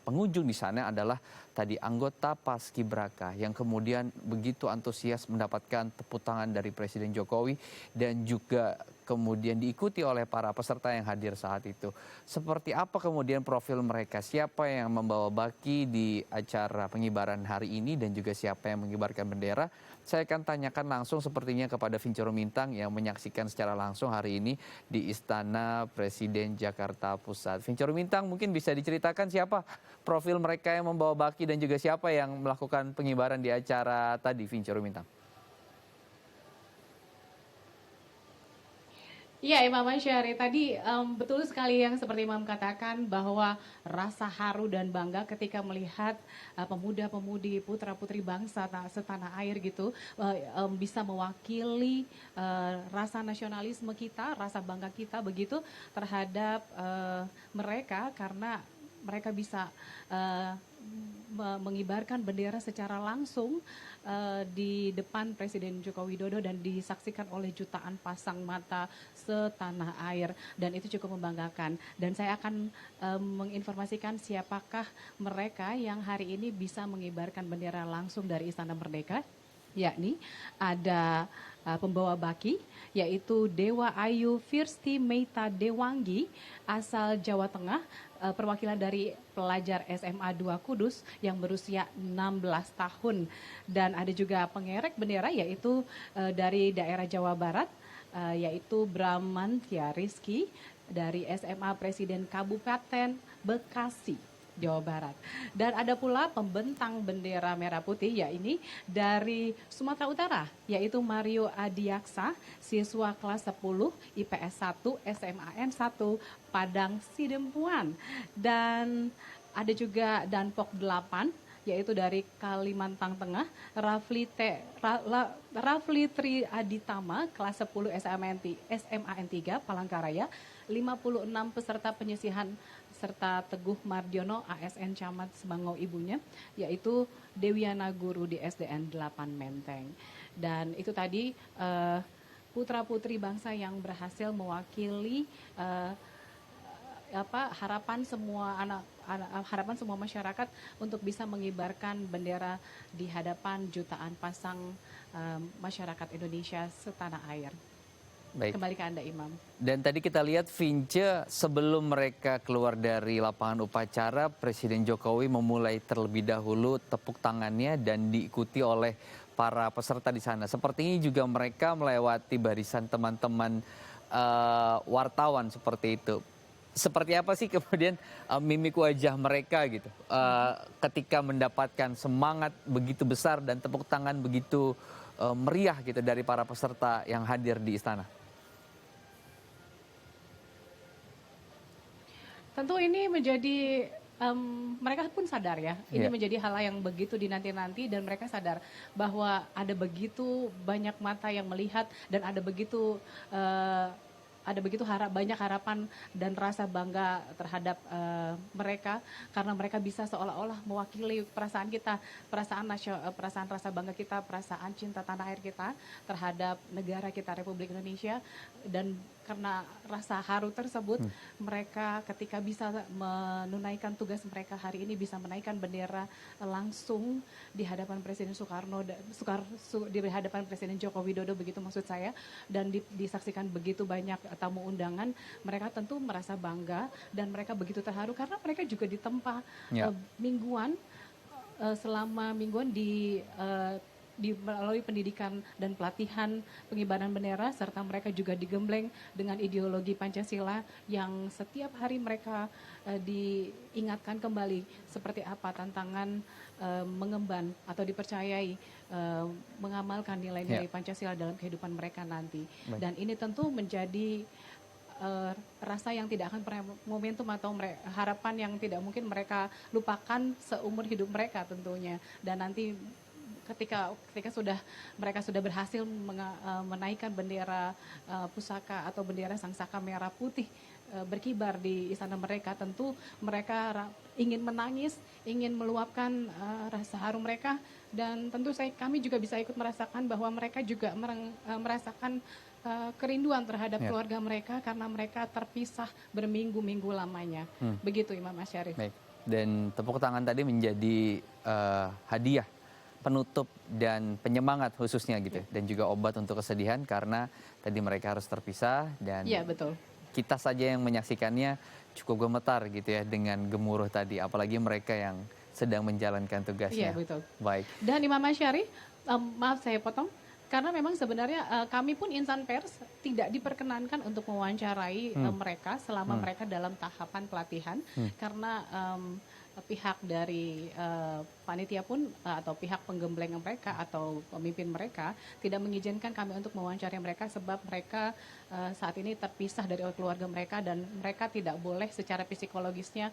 pengunjung di sana adalah tadi anggota Paskibraka yang kemudian begitu antusias mendapatkan tepuk tangan dari Presiden Jokowi dan juga kemudian diikuti oleh para peserta yang hadir saat itu. Seperti apa kemudian profil mereka? Siapa yang membawa baki di acara pengibaran hari ini dan juga siapa yang mengibarkan bendera? Saya akan tanyakan langsung sepertinya kepada Vincero Mintang yang menyaksikan secara langsung hari ini di Istana Presiden Jakarta Pusat. Vincero Mintang, mungkin bisa diceritakan siapa profil mereka yang membawa baki dan juga siapa yang melakukan pengibaran di acara tadi, Vincero Mintang? Iya, Imam Syahri, tadi betul sekali yang seperti Imam katakan bahwa rasa haru dan bangga ketika melihat pemuda-pemudi, putra-putri bangsa setanah air gitu bisa mewakili rasa nasionalisme kita, rasa bangga kita begitu terhadap mereka karena mereka bisa mengibarkan bendera secara langsung di depan Presiden Joko Widodo dan disaksikan oleh jutaan pasang mata setanah air, dan itu cukup membanggakan. Dan saya akan menginformasikan siapakah mereka yang hari ini bisa mengibarkan bendera langsung dari Istana Merdeka, yakni ada pembawa baki yaitu Dewa Ayu Firsti Meita Dewanggi asal Jawa Tengah, perwakilan dari pelajar SMA 2 Kudus yang berusia 16 tahun. Dan ada juga pengerek bendera yaitu dari daerah Jawa Barat yaitu Bramantia Rizky dari SMA Presiden Kabupaten Bekasi, Jawa Barat. Dan ada pula pembentang bendera merah putih yakni dari Sumatera Utara yaitu Mario Adiaksa, siswa kelas 10 IPS 1 SMAN 1 Padang Sidempuan. Dan ada juga Danpok 8 yaitu dari Kalimantan Tengah, Rafli Tri Aditama kelas 10 SMAN 3 Palangkaraya, 56 peserta penyisihan serta Teguh Mardiono ASN Camat Semangau ibunya yaitu Dewiana Guru di SDN 8 Menteng. Dan itu tadi putra-putri bangsa yang berhasil mewakili harapan semua masyarakat untuk bisa mengibarkan bendera di hadapan jutaan pasang masyarakat Indonesia setanah air. Baik. Kembali ke Anda, Imam. Dan tadi kita lihat Vince, sebelum mereka keluar dari lapangan upacara, Presiden Jokowi memulai terlebih dahulu tepuk tangannya dan diikuti oleh para peserta di sana. Sepertinya juga mereka melewati barisan teman-teman wartawan seperti itu. Seperti apa sih kemudian mimik wajah mereka gitu ketika mendapatkan semangat begitu besar dan tepuk tangan begitu meriah gitu dari para peserta yang hadir di istana? Tentu ini menjadi mereka pun sadar ya, ini Yeah. menjadi hal yang begitu dinanti-nanti dan mereka sadar bahwa ada begitu banyak mata yang melihat dan ada begitu banyak harapan dan rasa bangga terhadap mereka karena mereka bisa seolah-olah mewakili perasaan kita, perasaan rasa bangga kita, perasaan cinta tanah air kita terhadap negara kita Republik Indonesia. Dan karena rasa haru tersebut mereka ketika bisa menunaikan tugas mereka hari ini bisa menaikkan bendera langsung di hadapan Presiden di hadapan Presiden Joko Widodo begitu maksud saya, dan disaksikan begitu banyak tamu undangan, mereka tentu merasa bangga dan mereka begitu terharu karena mereka juga ditempa mingguan selama mingguan melalui pendidikan dan pelatihan pengibaran bendera, serta mereka juga digembleng dengan ideologi Pancasila yang setiap hari mereka diingatkan kembali seperti apa tantangan mengemban atau dipercayai mengamalkan nilai-nilai Pancasila dalam kehidupan mereka nanti. Baik. Dan ini tentu menjadi rasa yang tidak akan pernah, momentum atau harapan yang tidak mungkin mereka lupakan seumur hidup mereka tentunya. Dan nanti ketika mereka sudah berhasil menaikkan bendera pusaka atau bendera sangsaka merah putih berkibar di istana mereka, tentu mereka ingin menangis, ingin meluapkan rasa haru mereka, dan tentu kami juga bisa ikut merasakan bahwa mereka juga merasakan kerinduan terhadap keluarga mereka karena mereka terpisah berminggu-minggu lamanya. Begitu Imam Asyarif. Baik. Dan tepuk tangan tadi menjadi hadiah penutup dan penyemangat khususnya gitu dan juga obat untuk kesedihan karena tadi mereka harus terpisah dan Iya, betul. kita saja yang menyaksikannya cukup gemetar gitu ya dengan gemuruh tadi apalagi mereka yang sedang menjalankan tugasnya. Iya, betul. Baik. Dan Imam Masyari, maaf saya potong, karena memang sebenarnya kami pun insan pers tidak diperkenankan untuk mewawancarai mereka selama mereka dalam tahapan pelatihan karena pihak dari panitia pun atau pihak penggembleng mereka atau pemimpin mereka tidak mengizinkan kami untuk mewawancarai mereka sebab mereka saat ini terpisah dari keluarga mereka dan mereka tidak boleh secara psikologisnya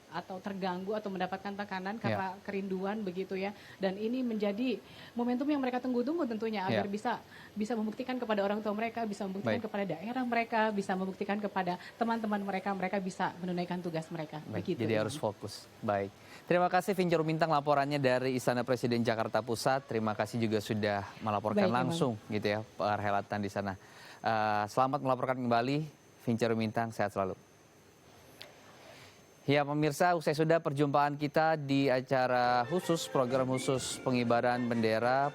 atau terganggu atau mendapatkan tekanan karena kerinduan begitu ya. Dan ini menjadi momentum yang mereka tunggu-tunggu tentunya agar bisa membuktikan kepada orang tua mereka, bisa membuktikan kepada daerah mereka, bisa membuktikan kepada teman-teman mereka bisa menunaikan tugas mereka. Begitu. Jadi harus fokus. Baik. Terima kasih Vincer Bintang laporannya dari Istana Presiden Jakarta Pusat. Terima kasih juga sudah melaporkan langsung gitu ya perhelatan di sana. Selamat melaporkan kembali Vincer Bintang, sehat selalu. Ya pemirsa, usai sudah perjumpaan kita di acara khusus, program khusus pengibaran bendera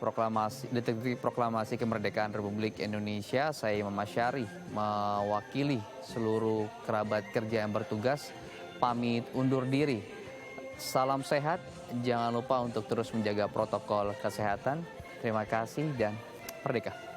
detik proklamasi kemerdekaan Republik Indonesia. Saya Imam Masyari mewakili seluruh kerabat kerja yang bertugas, pamit undur diri. Salam sehat, jangan lupa untuk terus menjaga protokol kesehatan. Terima kasih dan merdeka.